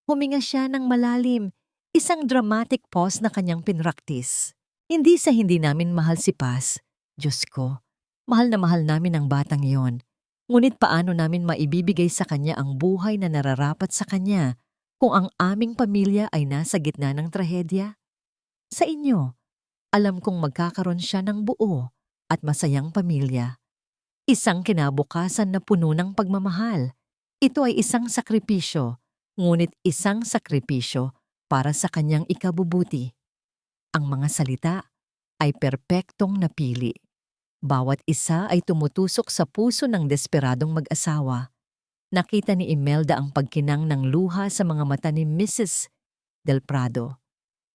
Huminga siya ng malalim, isang dramatic pause na kanyang pinraktis. Hindi sa hindi namin mahal si Paz. Diyos ko, mahal na mahal namin ang batang iyon. Ngunit paano namin maibibigay sa kanya ang buhay na nararapat sa kanya kung ang aming pamilya ay nasa gitna ng trahedya? Sa inyo, alam kong magkakaroon siya ng buo at masayang pamilya. Isang kinabukasan na puno ng pagmamahal. Ito ay isang sakripisyo, ngunit isang sakripisyo para sa kanyang ikabubuti. Ang mga salita ay perpektong napili. Bawat isa ay tumutusok sa puso ng desperadong mag-asawa. Nakita ni Imelda ang pagkinang ng luha sa mga mata ni Mrs. Del Prado.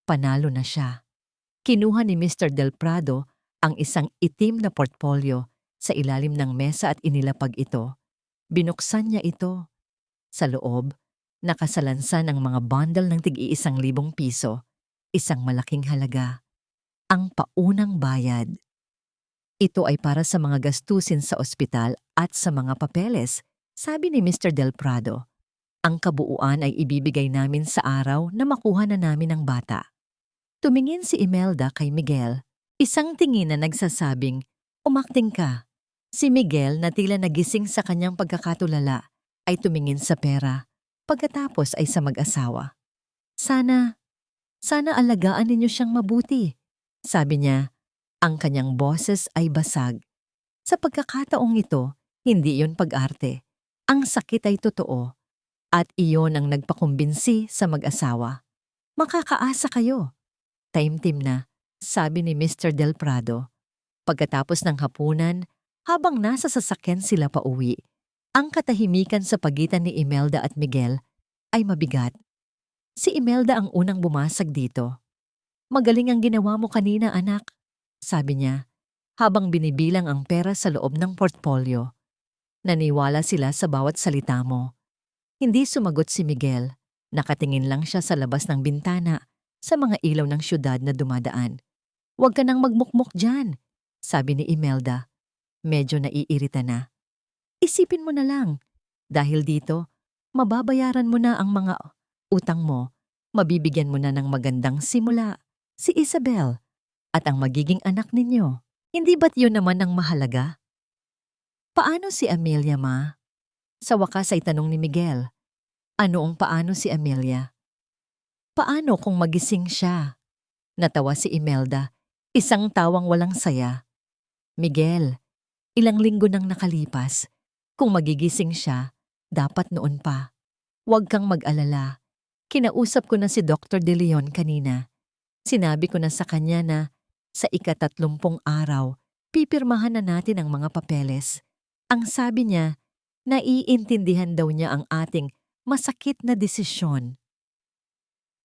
Panalo na siya. Kinuha ni Mr. Del Prado ang isang itim na portfolio sa ilalim ng mesa at inilapag ito. Binuksan niya ito. Sa loob, nakasalansan ang mga bundle ng tig-1,000 piso, isang malaking halaga. Ang paunang bayad. Ito ay para sa mga gastusin sa ospital at sa mga papeles, sabi ni Mr. Del Prado. Ang kabuuan ay ibibigay namin sa araw na makuha na namin ang bata. Tumingin si Imelda kay Miguel, isang tingin na nagsasabing, umakting ka. Si Miguel na tila nagising sa kanyang pagkakatulala ay tumingin sa pera, pagkatapos ay sa mag-asawa. Sana alagaan ninyo siyang mabuti. Sabi niya, ang kanyang boses ay basag. Sa pagkakataong ito, hindi iyon pag-arte. Ang sakit ay totoo. At iyon ang nagpakumbinsi sa mag-asawa. Makakaasa kayo. Taimtim na, sabi ni Mr. Del Prado. Pagkatapos ng hapunan, habang nasa sasakyan sila pauwi, ang katahimikan sa pagitan ni Imelda at Miguel ay mabigat. Si Imelda ang unang bumasag dito. Magaling ang ginawa mo kanina, anak, sabi niya, habang binibilang ang pera sa loob ng portfolio. Naniwala sila sa bawat salita mo. Hindi sumagot si Miguel. Nakatingin lang siya sa labas ng bintana, sa mga ilaw ng syudad na dumadaan. Huwag ka nang magmukmok dyan, sabi ni Imelda. Medyo naiirita na. Isipin mo na lang, dahil dito, mababayaran mo na ang mga utang mo, mabibigyan mo na ng magandang simula, si Isabel, at ang magiging anak ninyo. Hindi ba't yun naman ang mahalaga? Paano si Amelia, ma? Sa wakas ay tanong ni Miguel. Ano ang paano si Amelia? Paano kung magising siya? Natawa si Imelda, isang tawang walang saya. Miguel, ilang linggo nang nakalipas. Kung magigising siya, dapat noon pa. Huwag kang mag-alala. Kinausap ko na si Dr. De Leon kanina. Sinabi ko na sa kanya na sa ika-30 araw, Pipirmahan na natin ang mga papeles. Ang sabi niya, naiintindihan daw niya ang ating masakit na desisyon.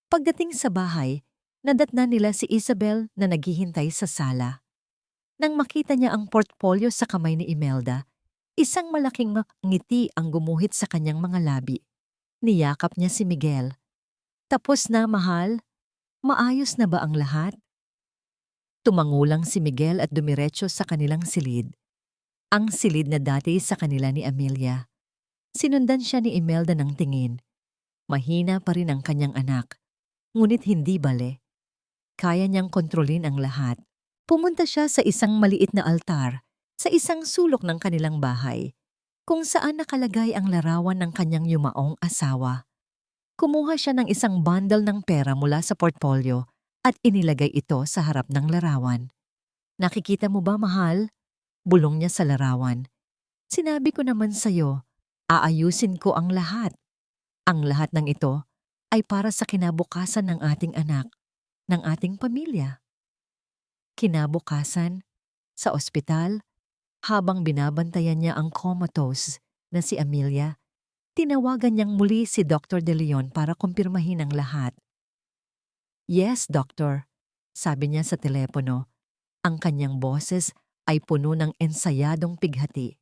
Pagdating sa bahay, nadatnan nila si Isabel na naghihintay sa sala. Nang makita niya ang portfolio sa kamay ni Imelda, isang malaking ngiti ang gumuhit sa kanyang mga labi. Niyakap niya si Miguel. Tapos na, mahal? Maayos na ba ang lahat? Tumangulang si Miguel at dumiretso sa kanilang silid. Ang silid na dati sa kanila ni Amelia. Sinundan siya ni Imelda ng tingin. Mahina pa rin ang kanyang anak. Ngunit hindi bale. Kaya niyang kontrolin ang lahat. Pumunta siya sa isang maliit na altar sa isang sulok ng kanilang bahay, kung saan nakalagay ang larawan ng kanyang yumaong asawa. Kumuha siya ng isang bundle ng pera mula sa portfolio at inilagay ito sa harap ng larawan. Nakikita mo ba, mahal? Bulong niya sa larawan. Sinabi ko naman sa'yo, aayusin ko ang lahat. Ang lahat ng ito ay para sa kinabukasan ng ating anak, ng ating pamilya. Kinabukasan, sa ospital, habang binabantayan niya ang comatose na si Amelia, tinawagan niyang muli si Dr. De Leon para kumpirmahin ang lahat. Yes, doctor, sabi niya sa telepono. Ang kanyang boses ay puno ng ensayadong pighati.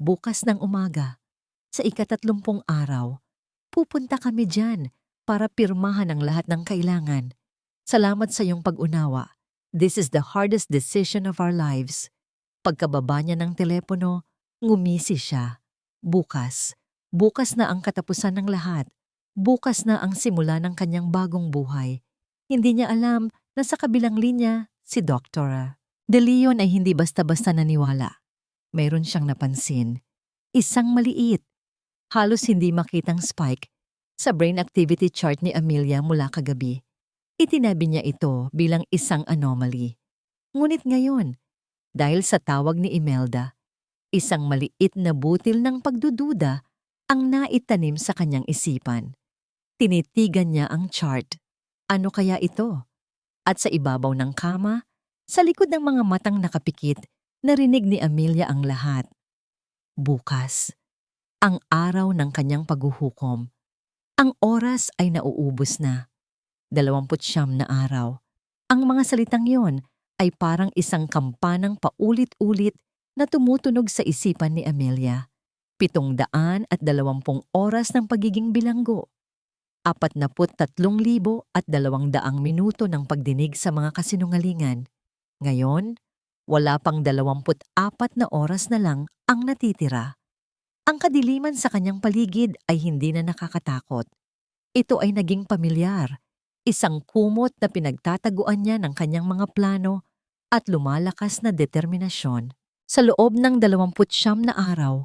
Bukas ng umaga, sa 31 araw, pupunta kami dyan para pirmahan ang lahat ng kailangan. Salamat sa iyong pag-unawa. This is the hardest decision of our lives. Pagkababa niya ng telepono, ngumisi siya. Bukas na ang katapusan ng lahat. Bukas na ang simula ng kanyang bagong buhay. Hindi niya alam na sa kabilang linya, si Dr. De Leon ay hindi basta-basta naniwala. Mayroon siyang napansin. Isang maliit, halos hindi makitang spike sa brain activity chart ni Amelia mula kagabi. Itinabi niya ito bilang isang anomaly. Ngunit ngayon, dahil sa tawag ni Imelda, isang maliit na butil ng pagdududa ang naitanim sa kanyang isipan. Tinitigan niya ang chart. Ano kaya ito? At sa ibabaw ng kama, sa likod ng mga matang nakapikit, narinig ni Amelia ang lahat. Bukas, ang araw ng kanyang paghuhukom. Ang oras ay nauubos na. 29 na araw. Ang mga salitang yon ay parang isang kampanang paulit-ulit na tumutunog sa isipan ni Amelia. 720 oras ng pagiging bilanggo. 43,200 minuto ng pagdinig sa mga kasinungalingan. Ngayon, wala pang 24 na oras na lang ang natitira. Ang kadiliman sa kanyang paligid ay hindi na nakakatakot. Ito ay naging pamilyar. Isang kumot na pinagtataguan niya ng kanyang mga plano at lumalakas na determinasyon. Sa loob ng 29 na araw,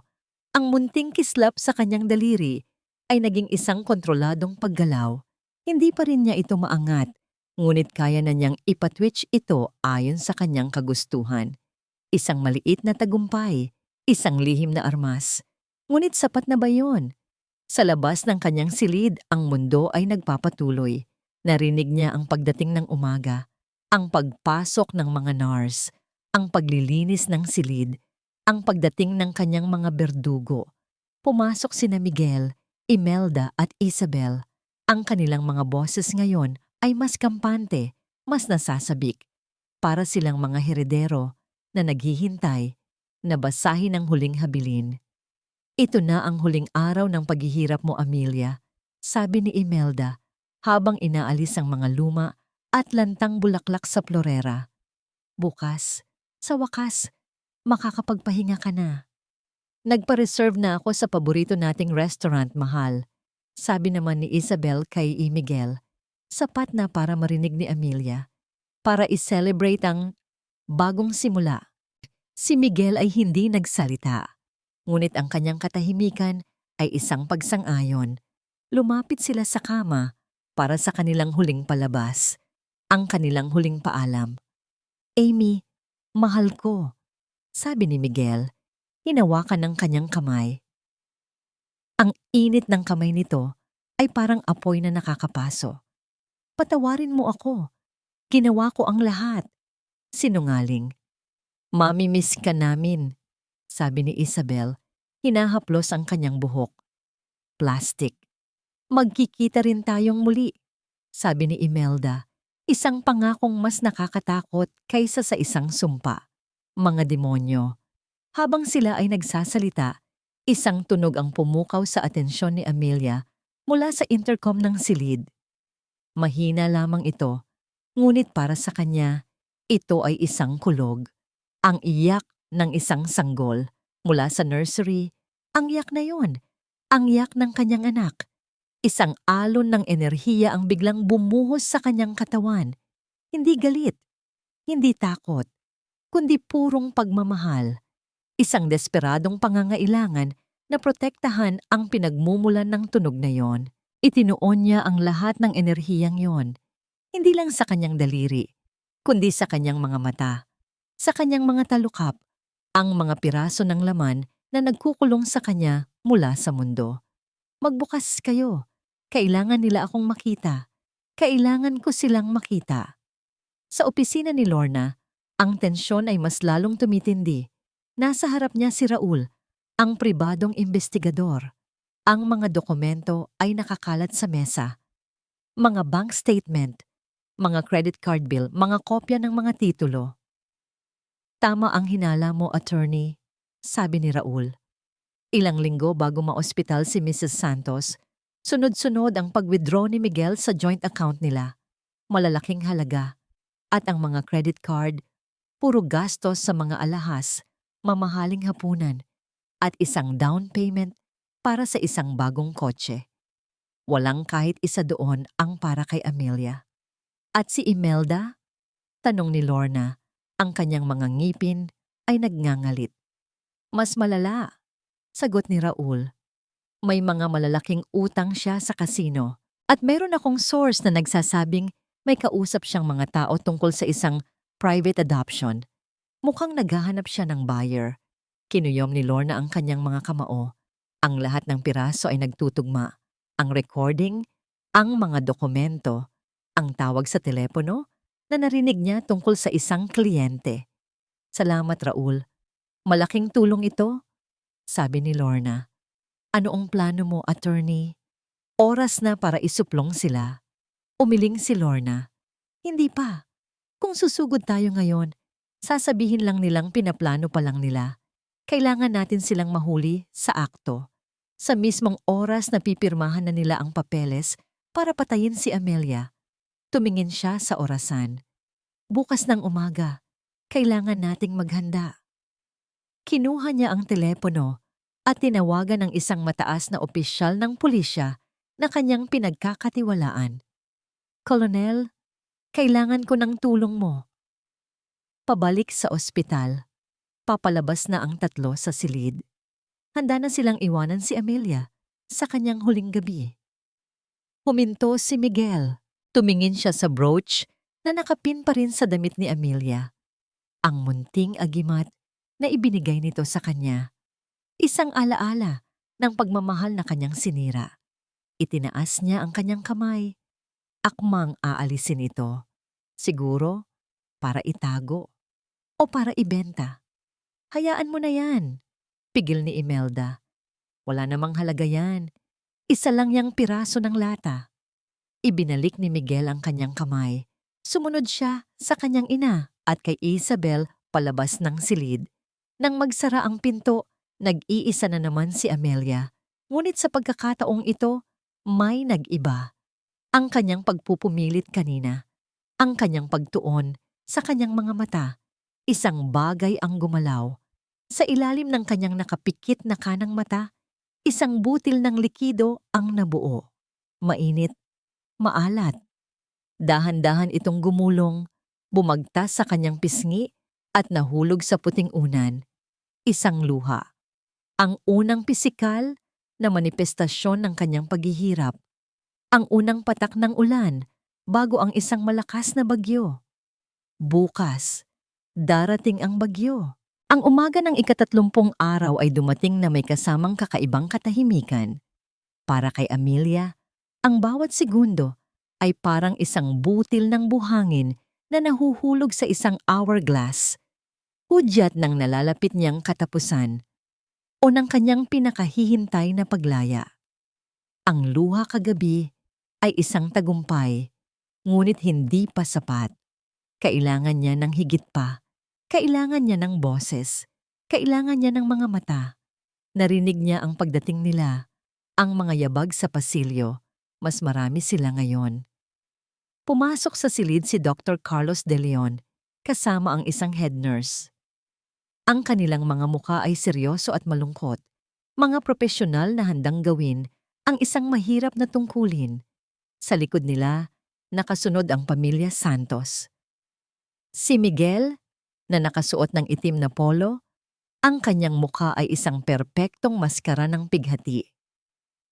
ang munting kislap sa kanyang daliri ay naging isang kontroladong paggalaw. Hindi pa rin niya ito maangat, ngunit kaya na niyang ipatwitch ito ayon sa kanyang kagustuhan. Isang maliit na tagumpay, isang lihim na armas. Ngunit sapat na ba yun? Sa labas ng kanyang silid, ang mundo ay nagpapatuloy. Narinig niya ang pagdating ng umaga, ang pagpasok ng mga nurse, ang paglilinis ng silid, ang pagdating ng kanyang mga berdugo. Pumasok sina Miguel, Imelda at Isabel. Ang kanilang mga boses ngayon ay mas kampante, mas nasasabik. Para silang mga heredero na naghihintay na basahin ang huling habilin. Ito na ang huling araw ng paghihirap mo, Amelia, sabi ni Imelda habang inaalis ang mga luma at lantang bulaklak sa florera. Bukas, sa wakas, makakapagpahinga ka na. Nagpa-reserve na ako sa paborito nating restaurant, mahal. Sabi naman ni Isabel kay Miguel. Sapat na para marinig ni Amelia. Para i-celebrate ang bagong simula. Si Miguel ay hindi nagsalita. Ngunit ang kanyang katahimikan ay isang pagsang-ayon. Lumapit sila sa kama para sa kanilang huling palabas. Ang kanilang huling paalam. Amy, mahal ko, sabi ni Miguel. Hinawakan ng kanyang kamay. Ang init ng kamay nito ay parang apoy na nakakapaso. Patawarin mo ako. Ginawa ko ang lahat. Sinungaling. Mamimiss ka namin, sabi ni Isabel, hinahaplos ang kanyang buhok. Plastic. Magkikita rin tayong muli, sabi ni Imelda, isang pangakong mas nakakatakot kaysa sa isang sumpa. Mga demonyo. Habang sila ay nagsasalita, isang tunog ang pumukaw sa atensyon ni Amelia mula sa intercom ng silid. Mahina lamang ito, ngunit para sa kanya, ito ay isang kulog. Ang iyak ng isang sanggol mula sa nursery, ang iyak na yon, ang iyak ng kanyang anak. Isang alon ng enerhiya ang biglang bumuhos sa kanyang katawan. Hindi galit, hindi takot, kundi purong pagmamahal. Isang desperadong pangangailangan na protektahan ang pinagmumulan ng tunog na yon. Itinuon niya ang lahat ng enerhiyang yon, hindi lang sa kanyang daliri, kundi sa kanyang mga mata, sa kanyang mga talukap, ang mga piraso ng laman na nagkukulong sa kanya mula sa mundo. Magbukas kayo. Kailangan nila akong makita. Kailangan ko silang makita. Sa opisina ni Lorna, ang tensyon ay mas lalong tumitindi. Nasa harap niya si Raul, ang pribadong investigador. Ang mga dokumento ay nakakalat sa mesa. Mga bank statement, mga credit card bill, mga kopya ng mga titulo. Tama ang hinala mo, attorney, sabi ni Raul. Ilang linggo bago maospital si Mrs. Santos, sunod-sunod ang pag-withdraw ni Miguel sa joint account nila. Malalaking halaga. At ang mga credit card, puro gastos sa mga alahas, mamahaling hapunan, at isang down payment para sa isang bagong kotse. Walang kahit isa doon ang para kay Amelia. At si Imelda? Tanong ni Lorna, ang kanyang mga ngipin ay nagngangalit. Mas malala, sagot ni Raul. May mga malalaking utang siya sa kasino at meron akong source na nagsasabing may kausap siyang mga tao tungkol sa isang private adoption. Mukhang naghahanap siya ng buyer. Kinuyom ni Lorna ang kanyang mga kamao. Ang lahat ng piraso ay nagtutugma. Ang recording, ang mga dokumento, ang tawag sa telepono na narinig niya tungkol sa isang kliyente. Salamat, Raul. Malaking tulong ito, sabi ni Lorna. Ano ang plano mo, attorney? Oras na para isuplong sila. Umiling si Lorna. Hindi pa. Kung susugod tayo ngayon, sasabihin lang nilang pinaplano pa lang nila. Kailangan natin silang mahuli sa akto. Sa mismong oras na pipirmahan na nila ang papeles para patayin si Amelia. Tumingin siya sa orasan. Bukas ng umaga, kailangan nating maghanda. Kinuha niya ang telepono at tinawagan ng isang mataas na opisyal ng pulisya na kanyang pinagkakatiwalaan. Kolonel, kailangan ko ng tulong mo. Pabalik sa ospital. Papalabas na ang tatlo sa silid. Handa na silang iwanan si Amelia sa kanyang huling gabi. Huminto si Miguel. Tumingin siya sa brooch na nakapin pa rin sa damit ni Amelia. Ang munting agimat na ibinigay nito sa kanya. Isang alaala ng pagmamahal na kanyang sinira. Itinaas niya ang kanyang kamay. Akmang aalisin ito. Siguro para itago o para ibenta. Hayaan mo na yan, pigil ni Imelda. Wala namang halaga yan. Isa lang yang piraso ng lata. Ibinalik ni Miguel ang kanyang kamay. Sumunod siya sa kanyang ina at kay Isabel palabas ng silid. Nang magsara ang pinto, nag-iisa na naman si Amelia. Ngunit sa pagkakataong ito, may nag-iba. Ang kanyang pagpupumilit kanina. Ang kanyang pagtuon sa kanyang mga mata. Isang bagay ang gumalaw. Sa ilalim ng kanyang nakapikit na kanang mata, isang butil ng likido ang nabuo. Mainit, maalat. Dahan-dahan itong gumulong, bumagtas sa kanyang pisngi at nahulog sa puting unan. Isang luha. Ang unang pisikal na manifestasyon ng kanyang paghihirap. Ang unang patak ng ulan bago ang isang malakas na bagyo. Bukas, darating ang bagyo. Ang umaga ng 30 araw ay dumating na may kasamang kakaibang katahimikan. Para kay Amelia, ang bawat segundo ay parang isang butil ng buhangin na nahuhulog sa isang hourglass. Hudyat ng nalalapit niyang katapusan o ng kanyang pinakahihintay na paglaya. Ang luha kagabi ay isang tagumpay, ngunit hindi pa sapat. Kailangan niya ng higit pa. Kailangan niya ng boses. Kailangan niya ng mga mata. Narinig niya ang pagdating nila, ang mga yabag sa pasilyo. Mas marami sila ngayon. Pumasok sa silid si Dr. Carlos De Leon kasama ang isang head nurse. Ang kanilang mga muka ay seryoso at malungkot. Mga propesyonal na handang gawin ang isang mahirap na tungkulin. Sa likod nila, nakasunod ang pamilya Santos. Si Miguel, na nakasuot ng itim na polo, ang kanyang mukha ay isang perpektong maskara ng pighati.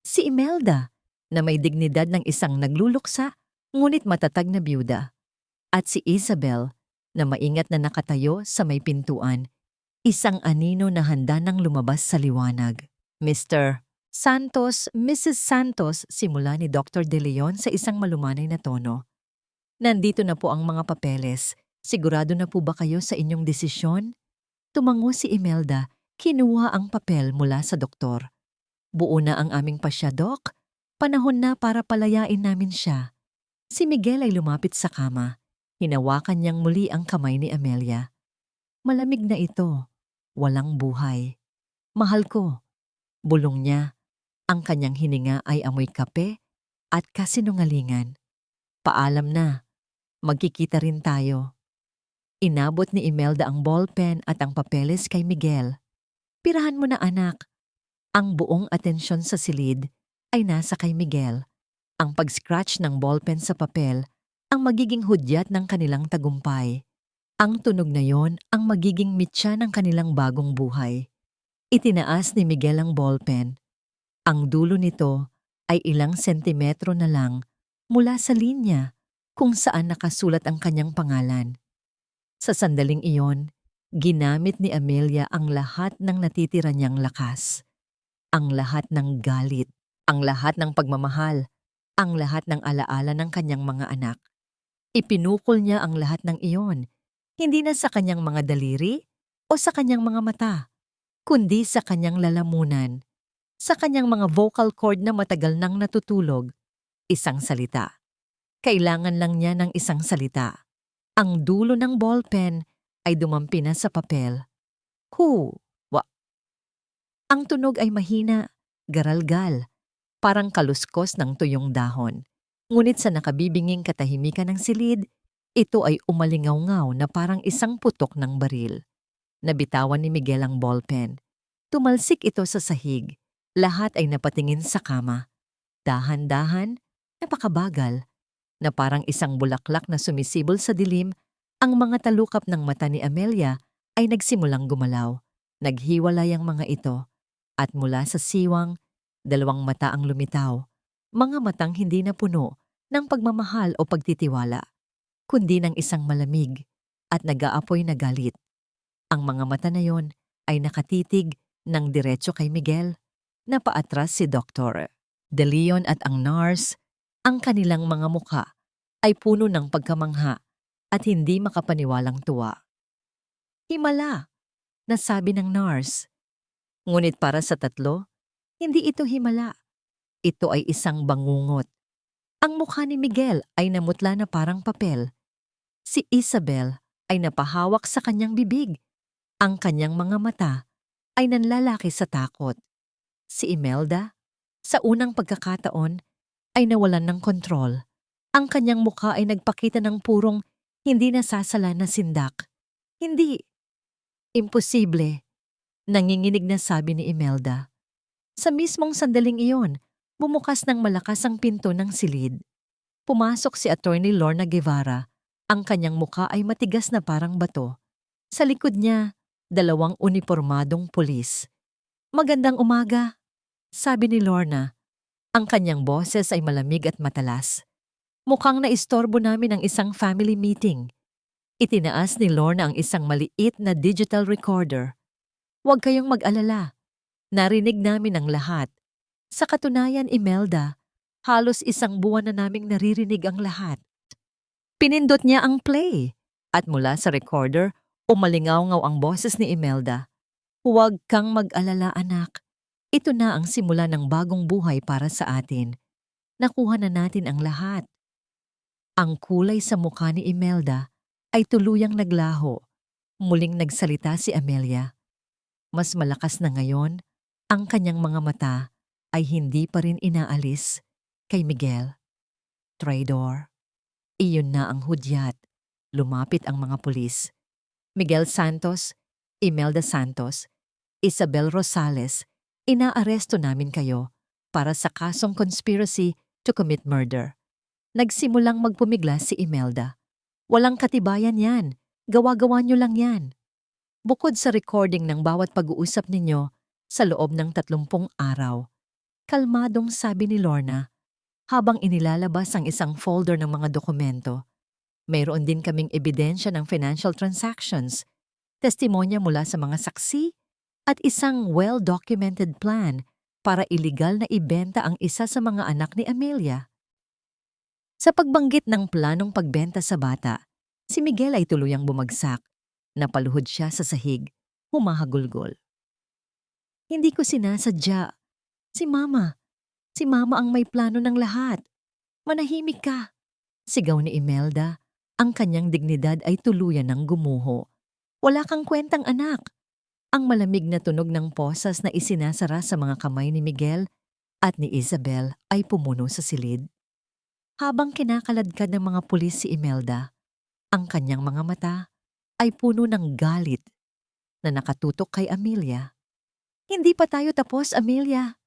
Si Imelda, na may dignidad ng isang nagluluksa, ngunit matatag na byuda. At si Isabel, na maingat na nakatayo sa may pintuan, isang anino na handa nang lumabas sa liwanag. Mr. Santos, Mrs. Santos, simula ni Dr. De Leon sa isang malumanay na tono. Nandito na po ang mga papeles. Sigurado na po ba kayo sa inyong desisyon? Tumango si Imelda, kinuha ang papel mula sa doktor. Buo na ang aming pasya, Doc. Panahon na para palayain namin siya. Si Miguel ay lumapit sa kama. Hinawakan niyang muli ang kamay ni Amelia. Malamig na ito. Walang buhay. Mahal ko. Bulong niya. Ang kanyang hininga ay amoy kape at kasinungalingan. Paalam na. Magkikita rin tayo. Inabot ni Imelda ang ballpen at ang papeles kay Miguel. Pirahan mo na, anak. Ang buong atensyon sa silid ay nasa kay Miguel. Ang pag-scratch ng ballpen sa papel ang magiging hudyat ng kanilang tagumpay. Ang tunog na yon ang magiging mitya ng kanilang bagong buhay. Itinaas ni Miguel ang ballpen. Ang dulo nito ay ilang sentimetro na lang mula sa linya kung saan nakasulat ang kanyang pangalan. Sa sandaling iyon, ginamit ni Amelia ang lahat ng natitira niyang lakas. Ang lahat ng galit, ang lahat ng pagmamahal, ang lahat ng alaala ng kanyang mga anak. Ipinukol niya ang lahat ng iyon, hindi na sa kanyang mga daliri o sa kanyang mga mata, kundi sa kanyang lalamunan, sa kanyang mga vocal cord na matagal nang natutulog. Isang salita. Kailangan lang niya ng isang salita. Ang dulo ng ballpen ay dumampi na sa papel. Wa. Ang tunog ay mahina, garalgal, parang kaluskos ng tuyong dahon. Ngunit sa nakabibinging katahimikan ng silid, ito ay umalingaw-ngaw na parang isang putok ng baril. Nabitawan ni Miguel ang ballpen. Tumalsik ito sa sahig. Lahat ay napatingin sa kama. Dahan-dahan, napakabagal, na parang isang bulaklak na sumisibol sa dilim, ang mga talukap ng mata ni Amelia ay nagsimulang gumalaw. Naghiwalay ang mga ito, at mula sa siwang, dalawang mata ang lumitaw, mga matang hindi na puno ng pagmamahal o pagtitiwala, kundi ng isang malamig at nag-aapoy na galit. Ang mga mata na yon ay nakatitig ng diretso kay Miguel, na paatras si Dr. De Leon at ang nurse. Ang kanilang mga mukha ay puno ng pagkamangha at hindi makapaniwalang tuwa. Himala, nasabi ng nurse. Ngunit para sa tatlo, hindi ito himala. Ito ay isang bangungot. Ang mukha ni Miguel ay namutla na parang papel. Si Isabel ay napahawak sa kanyang bibig. Ang kanyang mga mata ay nanlalaki sa takot. Si Imelda, sa unang pagkakataon, ay nawalan ng kontrol. Ang kanyang mukha ay nagpakita ng purong hindi nasasala na sindak. Hindi. Imposible. Nanginginig na sabi ni Imelda. Sa mismong sandaling iyon, bumukas ng malakas ang pinto ng silid. Pumasok si Attorney Lorna Guevara. Ang kanyang mukha ay matigas na parang bato. Sa likod niya, dalawang unipormadong pulis. Magandang umaga, sabi ni Lorna. Ang kanyang boses ay malamig at matalas. Mukhang naistorbo namin ang isang family meeting. Itinaas ni Lorna ang isang maliit na digital recorder. Huwag kayong mag-alala. Narinig namin ang lahat. Sa katunayan, Imelda, halos isang buwan na naming naririnig ang lahat. Pinindot niya ang play at mula sa recorder, Umalingaw-ngaw ang boses ni Imelda. Huwag kang mag-alala, anak. Ito na ang simula ng bagong buhay para sa atin. Nakuha na natin ang lahat. Ang kulay sa mukha ni Imelda ay tuluyang naglaho. Muling nagsalita si Amelia. Mas malakas na ngayon, ang kanyang mga mata ay hindi pa rin inaalis kay Miguel. Traidor. Iyon na ang hudyat. Lumapit ang mga pulis. Miguel Santos, Imelda Santos, Isabel Rosales, inaaresto namin kayo para sa kasong conspiracy to commit murder. Nagsimulang magpumigla si Imelda. Walang katibayan yan. Gawa-gawa nyo lang yan. Bukod sa recording ng bawat pag-uusap ninyo sa loob ng 30 araw, kalmadong sabi ni Lorna habang inilalabas ang isang folder ng mga dokumento. Mayroon din kaming ebidensya ng financial transactions, testimonya mula sa mga saksi, at isang well-documented plan para iligal na ibenta ang isa sa mga anak ni Amelia. Sa pagbanggit ng planong pagbenta sa bata, si Miguel ay tuluyang bumagsak. Napaluhod siya sa sahig, humahagulgol. Hindi ko sinasadya. Si Mama ang may plano ng lahat. Manahimik ka. Sigaw ni Imelda, ang kanyang dignidad ay tuluyan ng gumuho. Wala kang kwentang anak. Ang malamig na tunog ng posas na isinasara sa mga kamay ni Miguel at ni Isabel ay pumuno sa silid. Habang kinakaladkad ng mga pulis si Imelda, ang kanyang mga mata ay puno ng galit na nakatutok kay Amelia. Hindi pa tayo tapos, Amelia.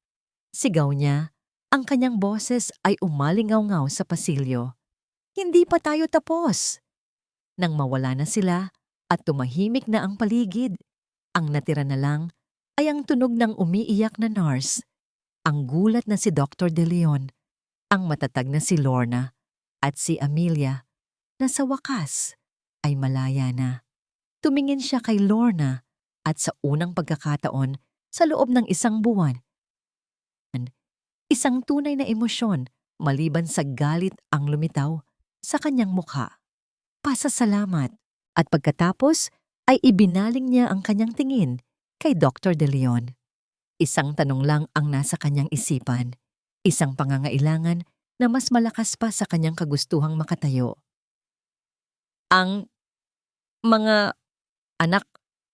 Sigaw niya, ang kanyang boses ay umalingaw-ngaw sa pasilyo. Hindi pa tayo tapos. Nang mawala na sila at tumahimik na ang paligid, ang natira na lang ay ang tunog ng umiiyak na nurse, ang gulat na si Dr. De Leon, ang matatag na si Lorna at si Amelia na sa wakas ay malaya na. Tumingin siya kay Lorna at sa unang pagkakataon sa loob ng 1 buwan. Isang tunay na emosyon maliban sa galit ang lumitaw sa kanyang mukha. Pasasalamat at pagkatapos ay ibinaling niya ang kanyang tingin kay Dr. De Leon. Isang tanong lang ang nasa kanyang isipan. Isang pangangailangan na mas malakas pa sa kanyang kagustuhang makatayo. Ang mga anak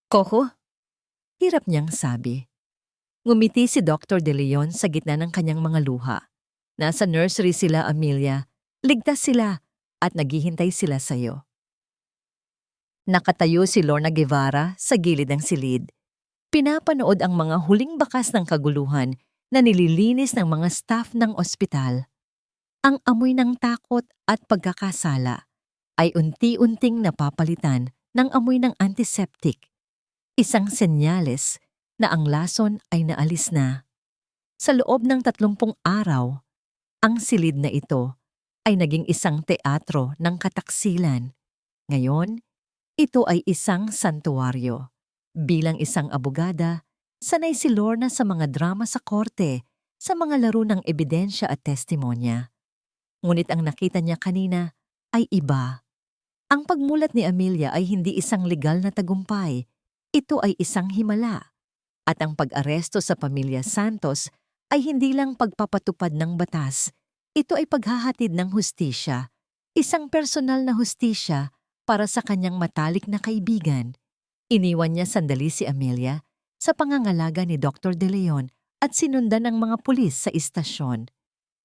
ko? Hirap niyang sabi. Ngumiti si Dr. De Leon sa gitna ng kanyang mga luha. Nasa nursery sila, Amelia. Ligtas sila at naghihintay sila sa'yo. Nakatayo si Lorna Guevara sa gilid ng silid. Pinapanood ang mga huling bakas ng kaguluhan na nililinis ng mga staff ng ospital. Ang amoy ng takot at pagkakasala ay unti-unting napapalitan ng amoy ng antiseptic. Isang senyales na ang lason ay naalis na. Sa loob ng 30 araw, ang silid na ito ay naging isang teatro ng kataksilan. Ngayon, ito ay isang santuwaryo. Bilang isang abogada, sanay si Lorna sa mga drama sa korte, sa mga laro ng ebidensya at testimonya. Ngunit ang nakita niya kanina ay iba. Ang pagmulat ni Amelia ay hindi isang legal na tagumpay. Ito ay isang himala. At ang pag-aresto sa pamilya Santos ay hindi lang pagpapatupad ng batas. Ito ay paghahatid ng hustisya. Isang personal na hustisya para sa kanyang matalik na kaibigan. Iniwan niya sandali si Amelia sa pangangalaga ni Dr. De Leon at sinundan ng mga pulis sa istasyon.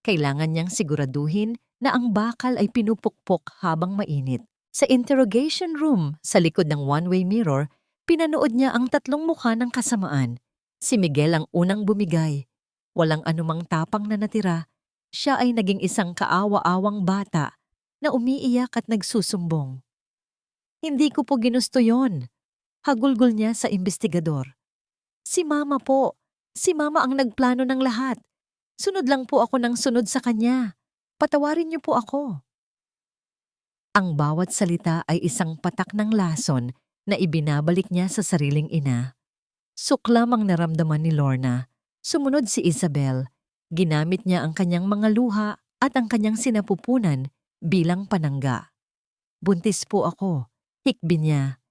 Kailangan niyang siguraduhin na ang bakal ay pinupukpok habang mainit. Sa interrogation room, sa likod ng one-way mirror, pinanood niya ang 3 mukha ng kasamaan. Si Miguel ang unang bumigay. Walang anumang tapang na natira. Siya ay naging isang kaawa-awang bata na umiiyak at nagsusumbong. Hindi ko po ginusto yon. Hagulgol niya sa imbestigador. Si Mama po. Si Mama ang nagplano ng lahat. Sunod lang po ako ng sunod sa kanya. Patawarin niyo po ako. Ang bawat salita ay isang patak ng lason na ibinabalik niya sa sariling ina. Suklam ang naramdaman ni Lorna. Sumunod si Isabel. Ginamit niya ang kanyang mga luha at ang kanyang sinapupunan bilang panangga. Buntis po ako. Hikbi niya.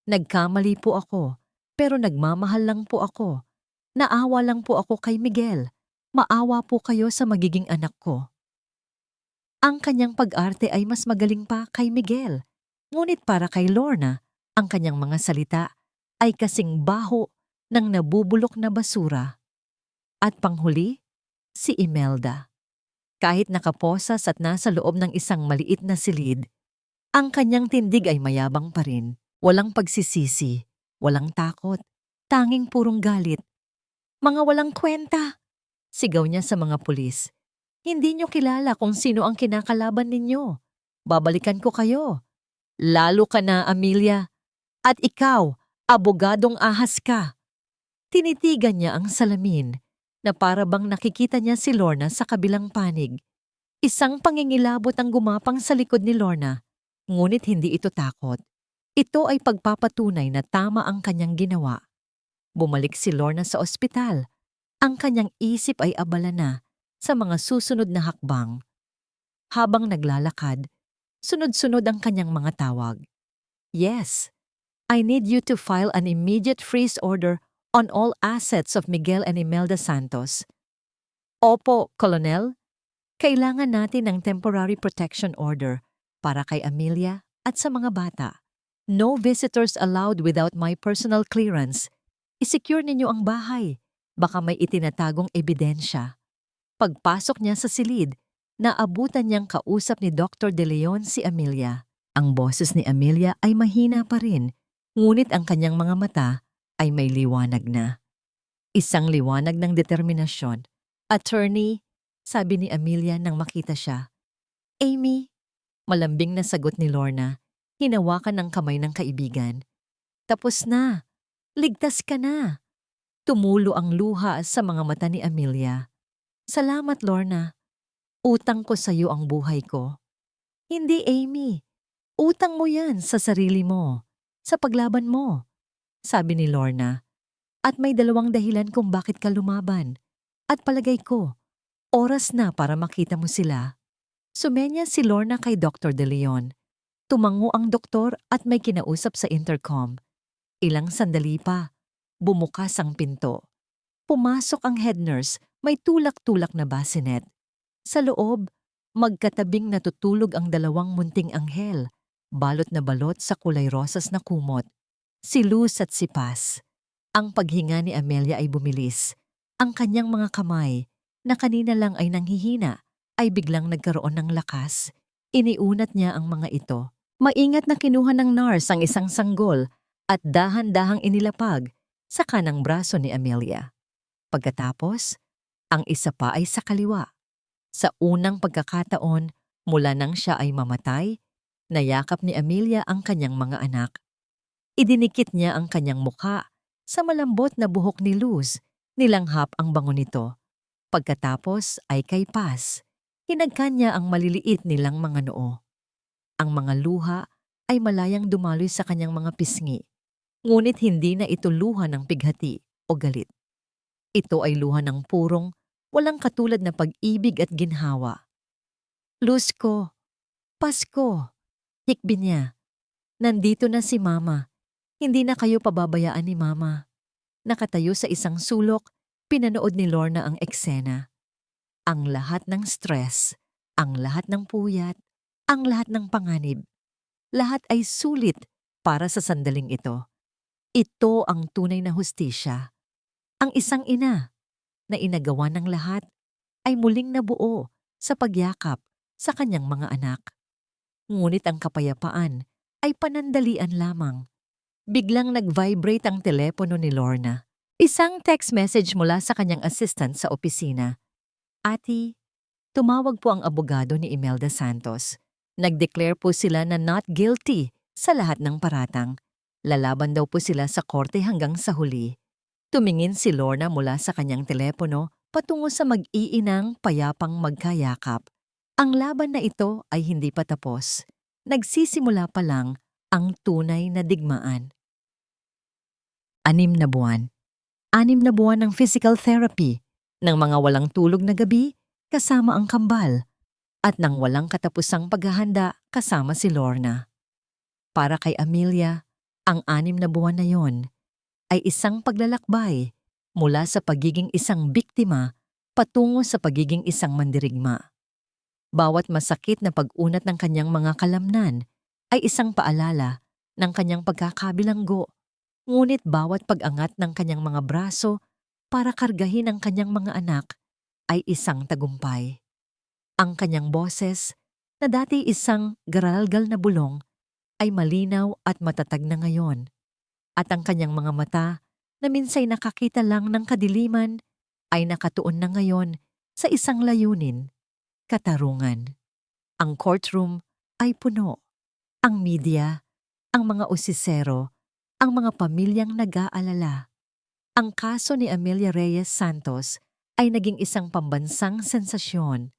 Nagkamali po ako, pero nagmamahal lang po ako. Naawa lang po ako kay Miguel. Maawa po kayo sa magiging anak ko. Ang kanyang pag-arte ay mas magaling pa kay Miguel. Ngunit para kay Lorna, ang kanyang mga salita ay kasing baho ng nabubulok na basura. At panghuli, si Imelda. Kahit nakaposas at nasa loob ng isang maliit na silid, ang kanyang tindig ay mayabang pa rin. Walang pagsisisi, walang takot, tanging purong galit. Mga walang kwenta! Sigaw niya sa mga pulis. Hindi niyo kilala kung sino ang kinakalaban ninyo. Babalikan ko kayo. Lalo ka na, Amelia. At ikaw, abogadong ahas ka. Tinitigan niya ang salamin na para bang nakikita niya si Lorna sa kabilang panig. Isang pangingilabot ang gumapang sa likod ni Lorna, ngunit hindi ito takot. Ito ay pagpapatunay na tama ang kanyang ginawa. Bumalik si Lorna sa ospital. Ang kanyang isip ay abala na sa mga susunod na hakbang. Habang naglalakad, sunod-sunod ang kanyang mga tawag. Yes, I need you to file an immediate freeze order on all assets of Miguel and Imelda Santos. Opo, Colonel. Kailangan natin ng temporary protection order para kay Amelia at sa mga bata. No visitors allowed without my personal clearance. I-secure ninyo ang bahay. Baka may itinatagong ebidensya. Pagpasok niya sa silid, naabutan niyang kausap ni Dr. De Leon si Amelia. Ang boses ni Amelia ay mahina pa rin, ngunit ang kanyang mga mata ay may liwanag na. Isang liwanag ng determinasyon. Attorney, sabi ni Amelia nang makita siya. Amy, malambing na sagot ni Lorna, hinawakan ng kamay ng kaibigan. Tapos na. Ligtas ka na. Tumulo ang luha sa mga mata ni Amelia. Salamat, Lorna. Utang ko sa iyo ang buhay ko. Hindi, Amy. Utang mo yan sa sarili mo, sa paglaban mo, sabi ni Lorna. At may dalawang dahilan kung bakit ka lumaban. At palagay ko, oras na para makita mo sila. Sumenya si Lorna kay Dr. De Leon. Tumango ang doktor at may kinausap sa intercom. Ilang sandali pa, bumukas ang pinto. Pumasok ang head nurse, may tulak-tulak na bassinet. Sa loob, magkatabing natutulog ang dalawang munting anghel, balot na balot sa kulay rosas na kumot. Si Luz at si Paz. Ang paghinga ni Amelia ay bumilis. Ang kanyang mga kamay, na kanina lang ay nanghihina, ay biglang nagkaroon ng lakas. Iniunat niya ang mga ito. Maingat na kinuha ng nurse ang isang sanggol at dahan-dahang inilapag sa kanang braso ni Amelia. Pagkatapos, ang isa pa ay sa kaliwa. Sa unang pagkakataon, mula nang siya ay mamatay, nayakap ni Amelia ang kanyang mga anak. Idinikit niya ang kanyang mukha sa malambot na buhok ni Luz, nilanghap ang bango nito. Pagkatapos ay kay Paz, hinagkan niya ang maliliit nilang mga noo. Ang mga luha ay malayang dumaloy sa kanyang mga pisngi, ngunit hindi na ito luha ng pighati o galit. Ito ay luha ng purong, walang katulad na pag-ibig at ginhawa. Luz ko, Pasko, hikbi niya. Nandito na si Mama. Hindi na kayo pababayaan ni Mama. Nakatayo sa isang sulok, pinanood ni Lorna ang eksena. Ang lahat ng stress, ang lahat ng puyat, ang lahat ng panganib. Lahat ay sulit para sa sandaling ito. Ito ang tunay na hustisya. Ang isang ina na inagawa ng lahat ay muling nabuo sa pagyakap sa kanyang mga anak. Ngunit ang kapayapaan ay panandalian lamang. Biglang nag-vibrate ang telepono ni Lorna. Isang text message mula sa kanyang assistant sa opisina. Ati, tumawag po ang abogado ni Imelda Santos. Nag-declare po sila na not guilty sa lahat ng paratang. Lalaban daw po sila sa korte hanggang sa huli. Tumingin si Lorna mula sa kanyang telepono patungo sa mag-iinang payapang magkayakap. Ang laban na ito ay hindi pa tapos. Nagsisimula pa lang ang tunay na digmaan. 6 na buwan. 6 na buwan ng physical therapy, ng mga walang tulog na gabi kasama ang kambal, at ng walang katapusang paghahanda kasama si Lorna. Para kay Amelia, Ang 6 na buwan na yon ay isang paglalakbay mula sa pagiging isang biktima patungo sa pagiging isang mandirigma. Bawat masakit na pag-unat ng kanyang mga kalamnan ay isang paalala ng kanyang pagkakabilanggo, ngunit bawat pag-angat ng kanyang mga braso para kargahin ang kanyang mga anak ay isang tagumpay. Ang kanyang boses, na dati isang garalgal na bulong, ay malinaw at matatag na ngayon. At ang kanyang mga mata, na minsay nakakita lang ng kadiliman, ay nakatuon na ngayon sa isang layunin, katarungan. Ang courtroom ay puno. Ang media, ang mga usisero, ang mga pamilyang nag-aalala. Ang kaso ni Amelia Reyes Santos ay naging isang pambansang sensasyon.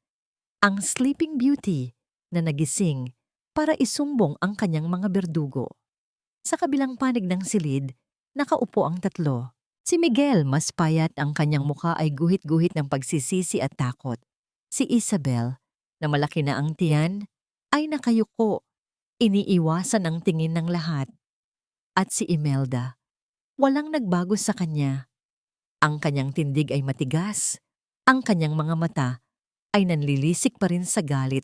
Ang Sleeping Beauty na nagising para isumbong ang kanyang mga berdugo. Sa kabilang panig ng silid, nakaupo ang 3. Si Miguel, mas payat, ang kanyang mukha ay guhit-guhit ng pagsisisi at takot. Si Isabel, na malaki na ang tiyan, ay nakayuko, iniiwasan ang tingin ng lahat. At si Imelda, walang nagbago sa kanya. Ang kanyang tindig ay matigas, ang kanyang mga mata ay nanlilisik pa rin sa galit,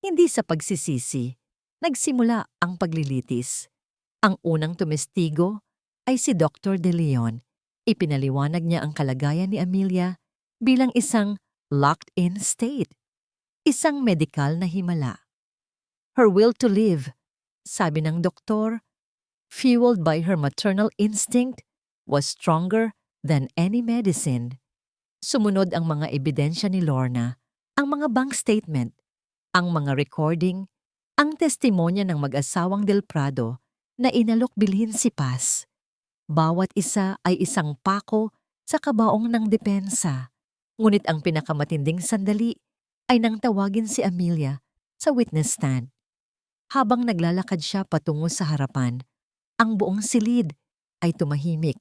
hindi sa pagsisisi. Nagsimula ang paglilitis. Ang unang tumestigo ay si Dr. De Leon. Ipinaliwanag niya ang kalagayan ni Amelia bilang isang locked-in state, isang medikal na himala. Her will to live, sabi ng doktor, fueled by her maternal instinct, was stronger than any medicine. Sumunod ang mga ebidensya ni Lorna, ang mga bank statement, ang mga recording, ang testimonya ng mag-asawang Del Prado na inalok bilhin si Paz. Bawat isa ay isang pako sa kabaong ng depensa. Ngunit ang pinakamatinding sandali ay nang tawagin si Amelia sa witness stand. Habang naglalakad siya patungo sa harapan, ang buong silid ay tumahimik.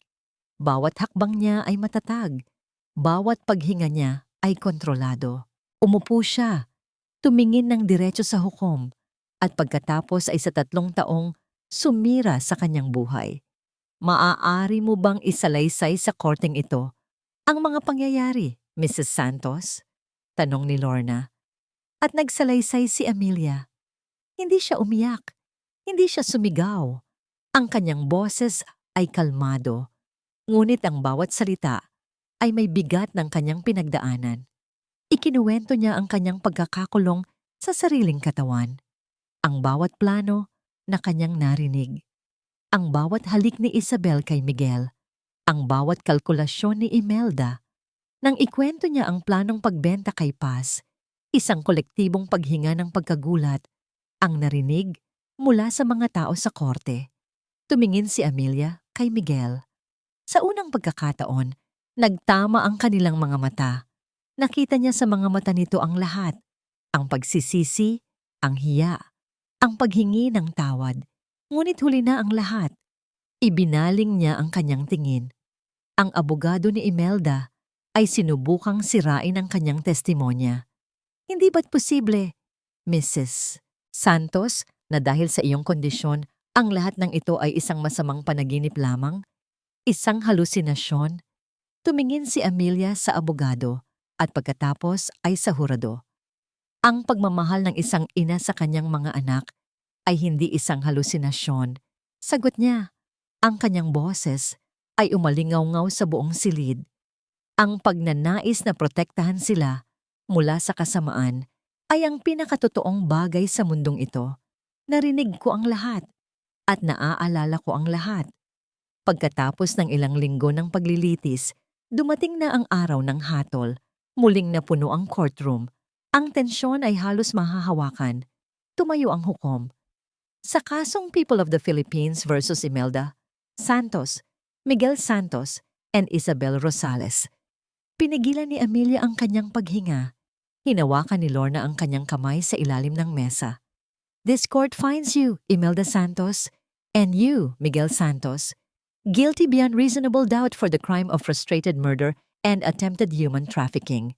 Bawat hakbang niya ay matatag. Bawat paghinga niya ay kontrolado. Umupo siya, tumingin ng diretso sa hukom, at pagkatapos ay sa 3 taong sumira sa kanyang buhay. Maaari mo bang isalaysay sa korteng ito ang mga pangyayari, Mrs. Santos? Tanong ni Lorna. At nagsalaysay si Amelia. Hindi siya umiyak, hindi siya sumigaw. Ang kanyang boses ay kalmado, ngunit ang bawat salita ay may bigat ng kanyang pinagdaanan. Ikinuwento niya ang kanyang pagkakakulong sa sariling katawan, ang bawat plano na kanyang narinig, ang bawat halik ni Isabel kay Miguel, ang bawat kalkulasyon ni Imelda. Nang ikwento niya ang planong pagbenta kay Paz, isang kolektibong paghinga ng pagkagulat ang narinig mula sa mga tao sa korte. Tumingin si Amelia kay Miguel. Sa unang pagkakataon, nagtama ang kanilang mga mata. Nakita niya sa mga mata nito ang lahat, ang pagsisisi, ang hiya, ang paghingi ng tawad. Ngunit huli na ang lahat. Ibinaling niya ang kanyang tingin. Ang abogado ni Imelda ay sinubukang sirain ang kanyang testimonya. Hindi ba't posible, Mrs. Santos, na dahil sa iyong kondisyon, ang lahat ng ito ay isang masamang panaginip lamang? Isang halusinasyon? Tumingin si Amelia sa abogado at pagkatapos ay sa hurado. Ang pagmamahal ng isang ina sa kanyang mga anak ay hindi isang halusinasyon. Sagot niya, ang kanyang boses ay umalingaw-ngaw sa buong silid. Ang pagnanais na protektahan sila mula sa kasamaan ay ang pinakatotoong bagay sa mundong ito. Narinig ko ang lahat at naaalala ko ang lahat. Pagkatapos ng ilang linggo ng paglilitis, dumating na ang araw ng hatol. Muling napuno ang courtroom. Ang tensyon ay halos mahahawakan. Tumayo ang hukom. Sa kasong People of the Philippines versus Imelda Santos, Miguel Santos, and Isabel Rosales, pinigilan ni Amelia ang kanyang paghinga. Hinawakan ni Lorna ang kanyang kamay sa ilalim ng mesa. This court finds you, Imelda Santos, and you, Miguel Santos, guilty beyond reasonable doubt for the crime of frustrated murder and attempted human trafficking.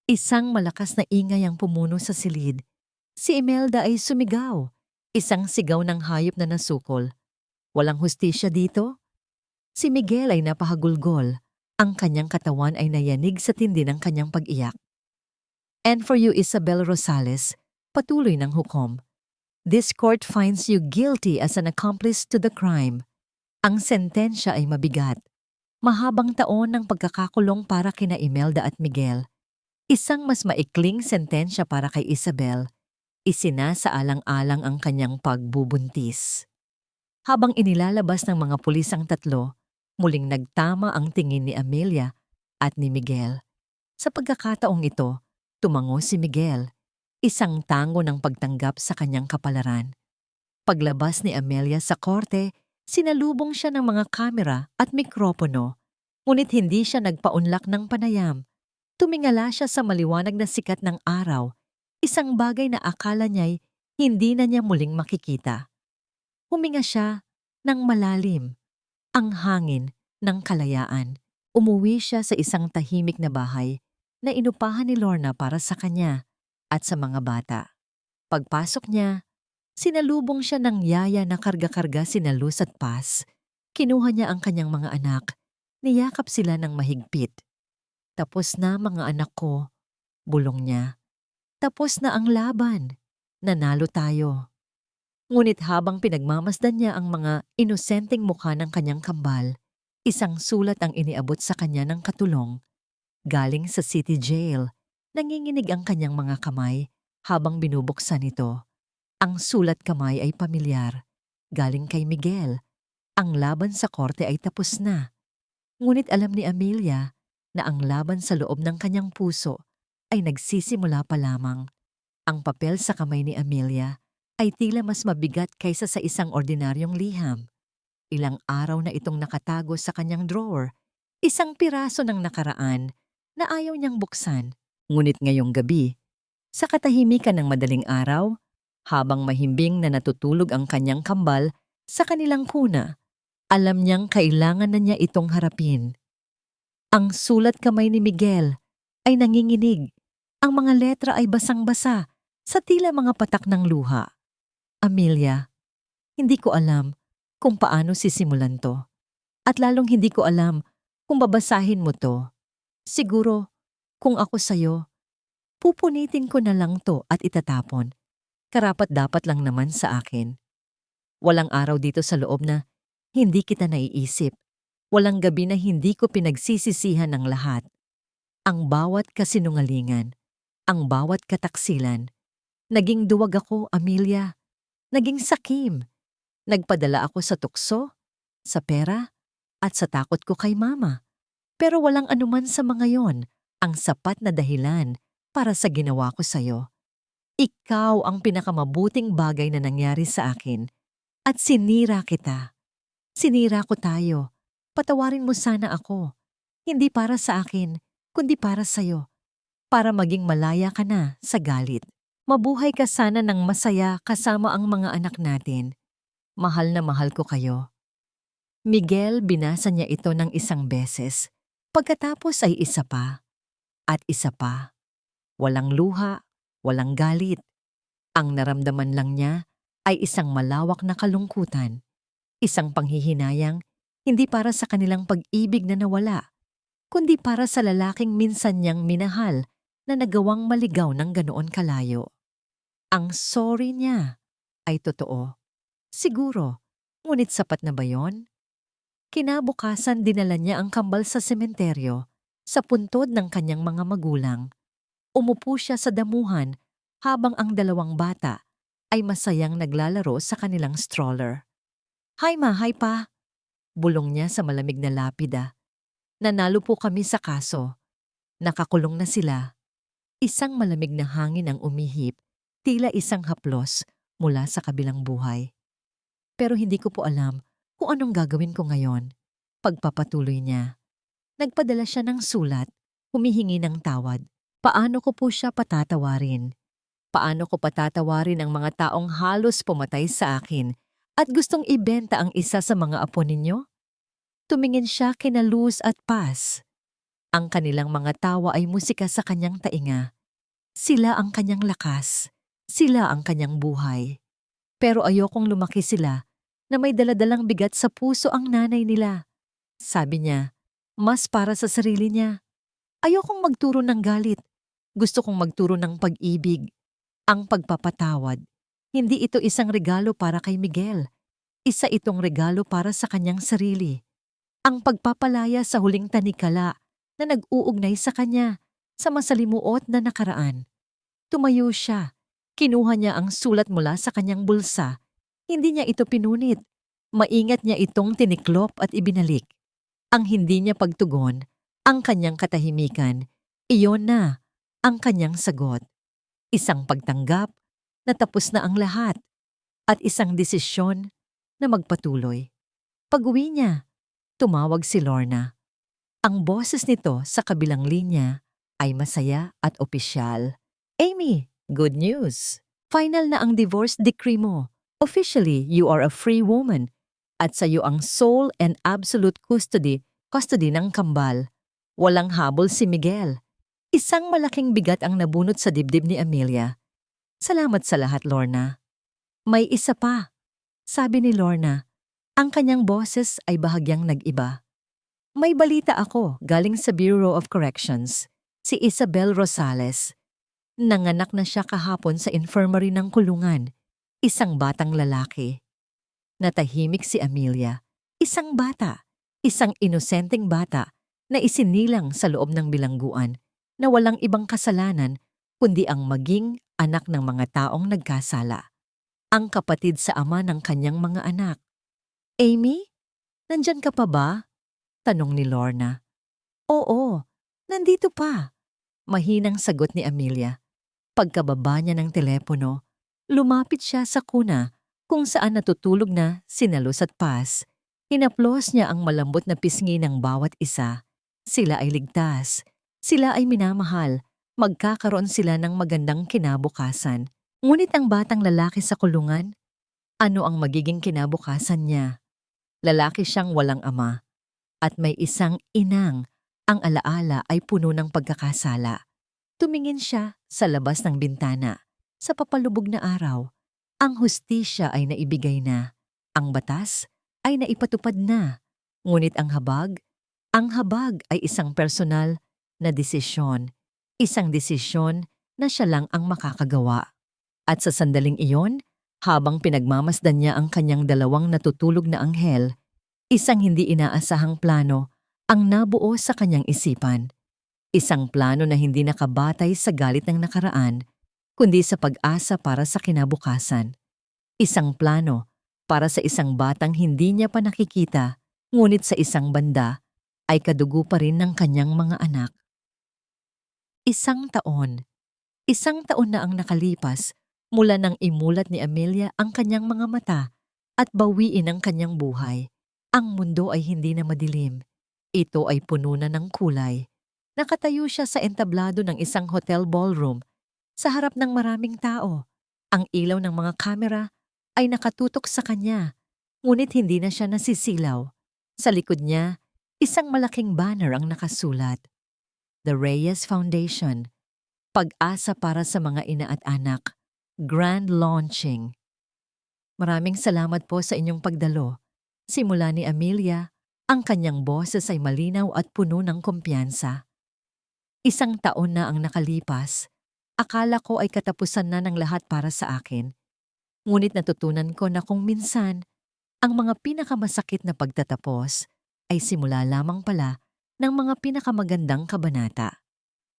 Isang malakas na ingay ang pumuno sa silid. Si Imelda ay sumigaw. Isang sigaw ng hayop na nasukol. Walang hustisya dito? Si Miguel ay napahagulgol. Ang kanyang katawan ay nayanig sa tindi ng kanyang pag-iyak. And for you, Isabel Rosales, patuloy ng hukom. This court finds you guilty as an accomplice to the crime. Ang sentensya ay mabigat. Mahabang taon ng pagkakakulong para kina Imelda at Miguel. Isang mas maikling sentensya para kay Isabel. Isinasaalang-alang ang kanyang pagbubuntis. Habang inilalabas ng mga pulis ang tatlo, muling nagtama ang tingin ni Amelia at ni Miguel. Sa pagkakataong ito, tumango si Miguel, isang tango ng pagtanggap sa kanyang kapalaran. Paglabas ni Amelia sa korte, sinalubong siya ng mga kamera at mikropono, ngunit hindi siya nagpaunlak ng panayam. Tumingala siya sa maliwanag na sikat ng araw, isang bagay na akala niya'y hindi na niya muling makikita. Huminga siya ng malalim, ang hangin ng kalayaan. Umuwi siya sa isang tahimik na bahay na inupahan ni Lorna para sa kanya at sa mga bata. Pagpasok niya, sinalubong siya ng yaya na karga-karga sina Luz at Paz. Kinuha niya ang kanyang mga anak, niyakap sila ng mahigpit. Tapos na mga anak ko, bulong niya. Tapos na ang laban, nanalo tayo. Ngunit habang pinagmamasdan niya ang mga inosenteng mukha ng kanyang kambal, isang sulat ang iniabot sa kanya ng katulong. Galing sa city jail, nanginginig ang kanyang mga kamay habang binubuksan ito. Ang sulat kamay ay pamilyar. Galing kay Miguel. Ang laban sa korte ay tapos na. Ngunit alam ni Amelia na ang laban sa loob ng kanyang puso ay nagsisimula pa lamang. Ang papel sa kamay ni Amelia ay tila mas mabigat kaysa sa isang ordinaryong liham. Ilang araw na itong nakatago sa kanyang drawer, isang piraso ng nakaraan na ayaw niyang buksan. Ngunit ngayong gabi, sa katahimikan ng madaling araw, habang mahimbing na natutulog ang kanyang kambal sa kanilang kuna, alam niyang kailangan na niya itong harapin. Ang sulat kamay ni Miguel ay nanginginig. Ang mga letra ay basang-basa sa tila mga patak ng luha. Amelia, hindi ko alam kung paano sisimulan to. At lalong hindi ko alam kung babasahin mo to. Siguro, kung ako sa'yo, pupunitin ko na lang to at itatapon. Karapat-dapat lang naman sa akin. Walang araw dito sa loob na hindi kita naiisip. Walang gabi na hindi ko pinagsisisihan ng lahat. Ang bawat kasinungalingan, ang bawat kataksilan. Naging duwag ako, Amelia. Naging sakim. Nagpadala ako sa tukso, sa pera, at sa takot ko kay mama. Pero walang anuman sa mga yon ang sapat na dahilan para sa ginawa ko sa'yo. Ikaw ang pinakamabuting bagay na nangyari sa akin at sinira kita. Sinira ko tayo. Patawarin mo sana ako. Hindi para sa akin, kundi para sa'yo. Para maging malaya ka na sa galit. Mabuhay ka sana ng masaya kasama ang mga anak natin. Mahal na mahal ko kayo. Miguel, binasa niya ito ng isang beses. Pagkatapos ay isa pa. At isa pa. Walang luha, walang galit. Ang naramdaman lang niya ay isang malawak na kalungkutan. Isang panghihinayang hindi para sa kanilang pag-ibig na nawala, kundi para sa lalaking minsan niyang minahal na nagawang maligaw ng ganoon kalayo. Ang sorry niya ay totoo. Siguro, ngunit sapat na ba yon? Kinabukasan dinala niya ang kambal sa sementeryo sa puntod ng kanyang mga magulang. Umupo siya sa damuhan habang ang dalawang bata ay masayang naglalaro sa kanilang stroller. Hi ma, hi pa! Bulong niya sa malamig na lapida. Nanalo po kami sa kaso. Nakakulong na sila. Isang malamig na hangin ang umihip, tila isang haplos mula sa kabilang buhay. Pero hindi ko po alam kung anong gagawin ko ngayon. Pagpapatuloy niya. Nagpadala siya ng sulat, humihingi ng tawad. Paano ko po siya patatawarin? Paano ko patatawarin ang mga taong halos pumatay sa akin at gustong ibenta ang isa sa mga apo ninyo? Tumingin siya kina Luz at Paz. Ang kanilang mga tawa ay musika sa kanyang tainga. Sila ang kanyang lakas. Sila ang kanyang buhay. Pero ayokong lumaki sila na may daladalang bigat sa puso ang nanay nila. Sabi niya, mas para sa sarili niya. Ayokong magturo ng galit. Gusto kong magturo ng pag-ibig. Ang pagpapatawad. Hindi ito isang regalo para kay Miguel. Isa itong regalo para sa kanyang sarili. Ang pagpapalaya sa huling tanikala na nag-uugnay sa kanya sa masalimuot na nakaraan. Tumayo siya. Kinuha niya ang sulat mula sa kanyang bulsa. Hindi niya ito pinunit. Maingat niya itong tiniklop at ibinalik. Ang hindi niya pagtugon, ang kanyang katahimikan, iyon na ang kanyang sagot. Isang pagtanggap na tapos na ang lahat at isang desisyon na magpatuloy. Pag-uwi niya, tumawag si Lorna. Ang boses nito sa kabilang linya ay masaya at opisyal. Amy, good news! Final na ang divorce decree mo. Officially, you are a free woman. At sa iyo ang sole and absolute custody ng kambal. Walang habol si Miguel. Isang malaking bigat ang nabunot sa dibdib ni Amelia. Salamat sa lahat, Lorna. May isa pa. Sabi ni Lorna, ang kanyang boses ay bahagyang nag-iba. May balita ako galing sa Bureau of Corrections, si Isabel Rosales. Nanganak na siya kahapon sa infirmary ng kulungan, isang batang lalaki. Natahimik si Amelia, isang bata, isang inosenteng bata na isinilang sa loob ng bilangguan na walang ibang kasalanan kundi ang maging anak ng mga taong nagkasala. Ang kapatid sa ama ng kanyang mga anak. Amy, nandyan ka pa ba? Tanong ni Lorna. Oo, nandito pa. Mahinang sagot ni Amelia. Pagkababa niya ng telepono, lumapit siya sa kuna kung saan natutulog na sina Luz at Paz. Hinaplos niya ang malambot na pisngi ng bawat isa. Sila ay ligtas. Sila ay minamahal. Magkakaroon sila ng magandang kinabukasan. Ngunit ang batang lalaki sa kulungan, ano ang magiging kinabukasan niya? Lalaki siyang walang ama. At may isang inang, ang alaala ay puno ng pagkakasala. Tumingin siya sa labas ng bintana. Sa papalubog na araw, ang hustisya ay naibigay na. Ang batas ay naipatupad na. Ngunit ang habag ay isang personal na desisyon. Isang desisyon na siya lang ang makakagawa. At sa sandaling iyon, habang pinagmamasdan niya ang kanyang dalawang natutulog na anghel, isang hindi inaasahang plano ang nabuo sa kanyang isipan. Isang plano na hindi nakabatay sa galit ng nakaraan, kundi sa pag-asa para sa kinabukasan. Isang plano para sa isang batang hindi niya pa nakikita, ngunit sa isang banda ay kadugo pa rin ng kanyang mga anak. Isang taon na ang nakalipas mula nang imulat ni Amelia ang kanyang mga mata at bawiin ang kanyang buhay. Ang mundo ay hindi na madilim. Ito ay puno na ng kulay. Nakatayo siya sa entablado ng isang hotel ballroom sa harap ng maraming tao. Ang ilaw ng mga kamera ay nakatutok sa kanya, ngunit hindi na siya nasisilaw. Sa likod niya, isang malaking banner ang nakasulat. The Reyes Foundation. Pag-asa para sa mga ina at anak. Grand launching. Maraming salamat po sa inyong pagdalo. Simula ni Amelia, ang kanyang boses ay malinaw at puno ng kumpiyansa. Isang taon na ang nakalipas. Akala ko ay katapusan na ng lahat para sa akin. Ngunit natutunan ko na kung minsan, ang mga pinakamasakit na pagtatapos ay simula lamang pala ng mga pinakamagandang kabanata.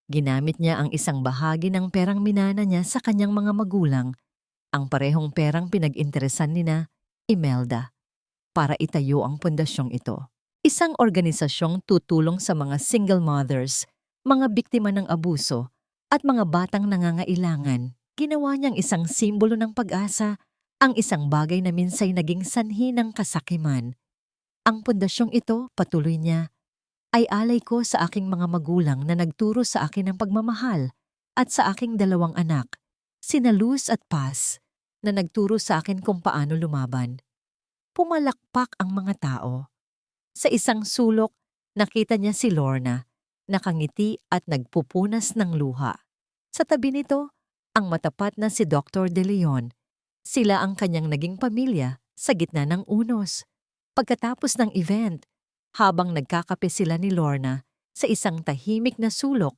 Ginamit niya ang isang bahagi ng perang minana niya sa kanyang mga magulang, ang parehong perang pinag-interesan nina Imelda, para itayo ang pundasyong ito. Isang organisasyong tutulong sa mga single mothers, mga biktima ng abuso, at mga batang nangangailangan. Ginawa niyang isang simbolo ng pag-asa, ang isang bagay na minsay naging sanhi ng kasakiman. Ang pundasyong ito, patuloy niya, ay alay ko sa aking mga magulang na nagturo sa akin ng pagmamahal at sa aking dalawang anak, sina Luz at Paz, na nagturo sa akin kung paano lumaban. Pumalakpak ang mga tao. Sa isang sulok, nakita niya si Lorna, nakangiti at nagpupunas ng luha. Sa tabi nito, ang matapat na si Dr. De Leon, Sila ang kanyang naging pamilya sa gitna ng unos. Pagkatapos ng event, habang nagkakape sila ni Lorna sa isang tahimik na sulok,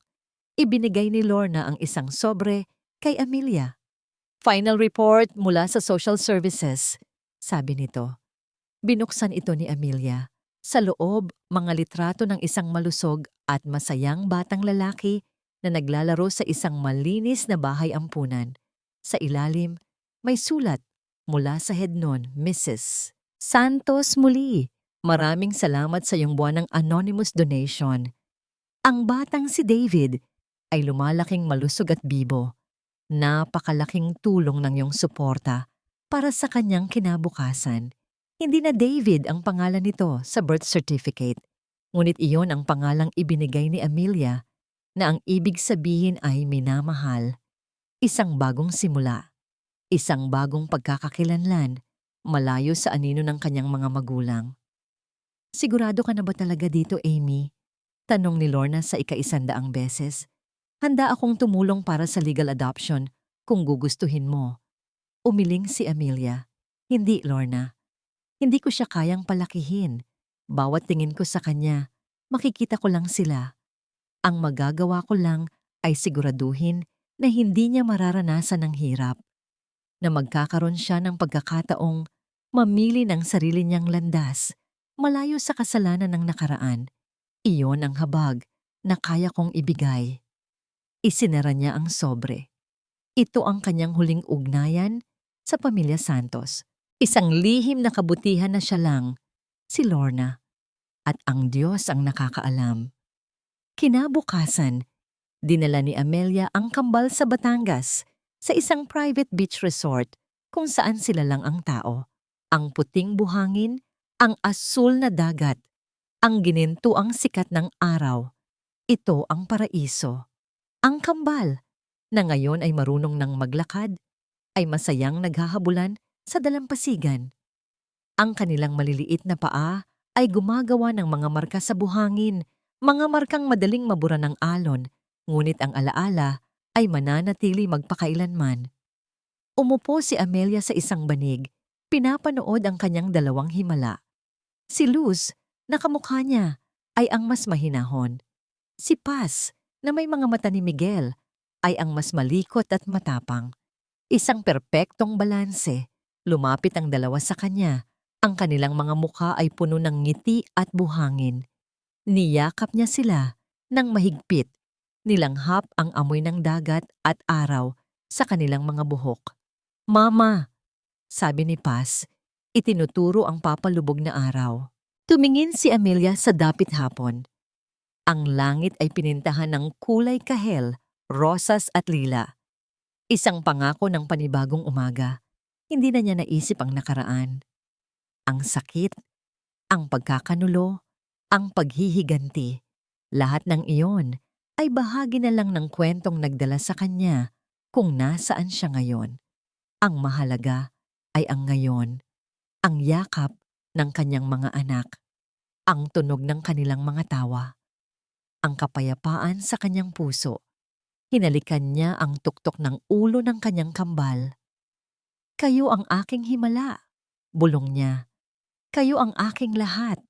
ibinigay ni Lorna ang isang sobre kay Amelia. "Final report mula sa social services," sabi nito. Binuksan ito ni Amelia. Sa loob, mga litrato ng isang malusog at masayang batang lalaki na naglalaro sa isang malinis na bahay ampunan. Sa ilalim, may sulat mula sa head nun, Mrs. Santos muli. Maraming salamat sa iyong buwanang anonymous donation. Ang batang si David ay lumalaking malusog at bibo. Napakalaking tulong ng iyong suporta para sa kanyang kinabukasan. Hindi na David ang pangalan nito sa birth certificate, ngunit iyon ang pangalang ibinigay ni Amelia na ang ibig sabihin ay minamahal. Isang bagong simula, isang bagong pagkakakilanlan, malayo sa anino ng kanyang mga magulang. "Sigurado ka na ba talaga dito, Amy?" tanong ni Lorna sa ika-100 beses. "Handa akong tumulong para sa legal adoption kung gugustuhin mo." Umiling si Amelia. "Hindi, Lorna. Hindi ko siya kayang palakihin. Bawat tingin ko sa kanya, makikita ko lang sila. Ang magagawa ko lang ay siguraduhin na hindi niya mararanasan ng hirap, na magkakaroon siya ng pagkakataong mamili ng sarili niyang landas, malayo sa kasalanan ng nakaraan. Iyon ang habag na kaya kong ibigay." Isinara niya ang sobre. Ito ang kanyang huling ugnayan sa pamilya Santos. Isang lihim na kabutihan na siya lang, si Lorna, at ang Diyos ang nakakaalam. Kinabukasan, dinala ni Amelia ang kambal sa Batangas, sa isang private beach resort kung saan sila lang ang tao. Ang puting buhangin, ang asul na dagat, ang ginintuang sikat ng araw. Ito ang paraiso. Ang kambal, na ngayon ay marunong ng maglakad, ay masayang naghahabulan sa dalampasigan. Ang kanilang maliliit na paa ay gumagawa ng mga marka sa buhangin, mga markang madaling mabura ng alon, ngunit ang alaala ay mananatili magpakailanman. Umupo si Amelia sa isang banig, pinapanood ang kanyang 2 himala. Si Luz, na kamukha niya, ay ang mas mahinahon. Si Paz, na may mga mata ni Miguel, ay ang mas malikot at matapang. Isang perpektong balanse. Lumapit ang dalawa sa kanya. Ang kanilang mga mukha ay puno ng ngiti at buhangin. Niyakap niya sila ng mahigpit. Nilanghap ang amoy ng dagat at araw sa kanilang mga buhok. "Mama," sabi ni Paz, itinuturo ang papalubog na araw. Tumingin si Amelia sa dapit hapon. Ang langit ay pinintahan ng kulay kahel, rosas at lila. Isang pangako ng panibagong umaga. Hindi na niya naisip ang nakaraan. Ang sakit, ang pagkakanulo, ang paghihiganti. Lahat ng iyon ay bahagi na lang ng kwentong nagdala sa kanya kung nasaan siya ngayon. Ang mahalaga ay ang ngayon, ang yakap ng kanyang mga anak, ang tunog ng kanilang mga tawa, ang kapayapaan sa kanyang puso. Hinalikan niya ang tuktok ng ulo ng kanyang kambal. "Kayo ang aking himala," bulong niya. "Kayo ang aking lahat."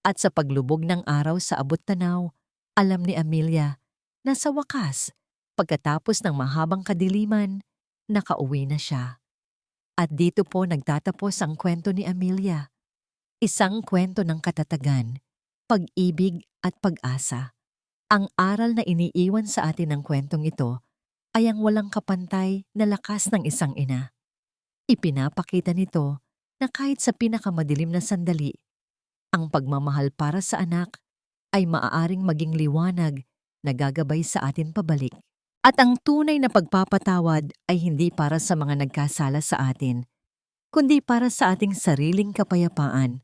At sa paglubog ng araw sa abot-tanaw, alam ni Amelia na sa wakas, pagkatapos ng mahabang kadiliman, nakauwi na siya. At dito po nagtatapos ang kwento ni Amelia. Isang kwento ng katatagan, pag-ibig at pag-asa. Ang aral na iniiwan sa atin ng kwentong ito ay ang walang kapantay na lakas ng isang ina. Ipinapakita nito na kahit sa pinakamadilim na sandali, ang pagmamahal para sa anak ay maaaring maging liwanag na gagabay sa atin pabalik. At ang tunay na pagpapatawad ay hindi para sa mga nagkasala sa atin, kundi para sa ating sariling kapayapaan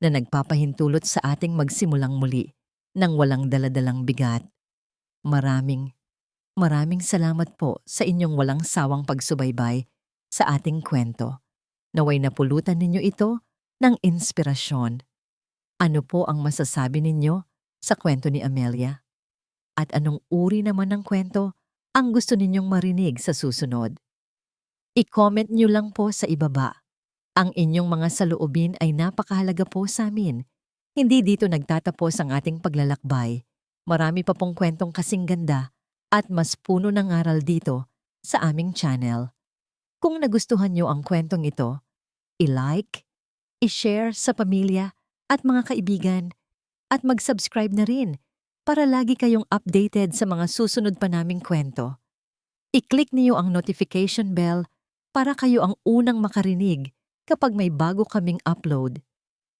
na nagpapahintulot sa ating magsimulang muli ng walang daladalang bigat. Maraming salamat po sa inyong walang sawang pagsubaybay sa ating kwento. Naway napulutan ninyo ito ng inspirasyon. Ano po ang masasabi ninyo sa kwento ni Amelia? At anong uri naman ng kwento ang gusto ninyong marinig sa susunod? I-comment nyo lang po sa ibaba. Ang inyong mga saloobin ay napakahalaga po sa amin. Hindi dito nagtatapos ang ating paglalakbay. Marami pa pong kwentong kasing ganda at mas puno ng aral dito sa aming channel. Kung nagustuhan nyo ang kwentong ito, i-like, i-share sa pamilya at mga kaibigan at mag-subscribe na rin para lagi kayong updated sa mga susunod pa naming kwento. I-click niyo ang notification bell para kayo ang unang makarinig kapag may bago kaming upload.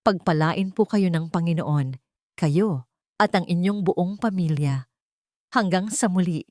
Pagpalain po kayo ng Panginoon, kayo at ang inyong buong pamilya. Hanggang sa muli.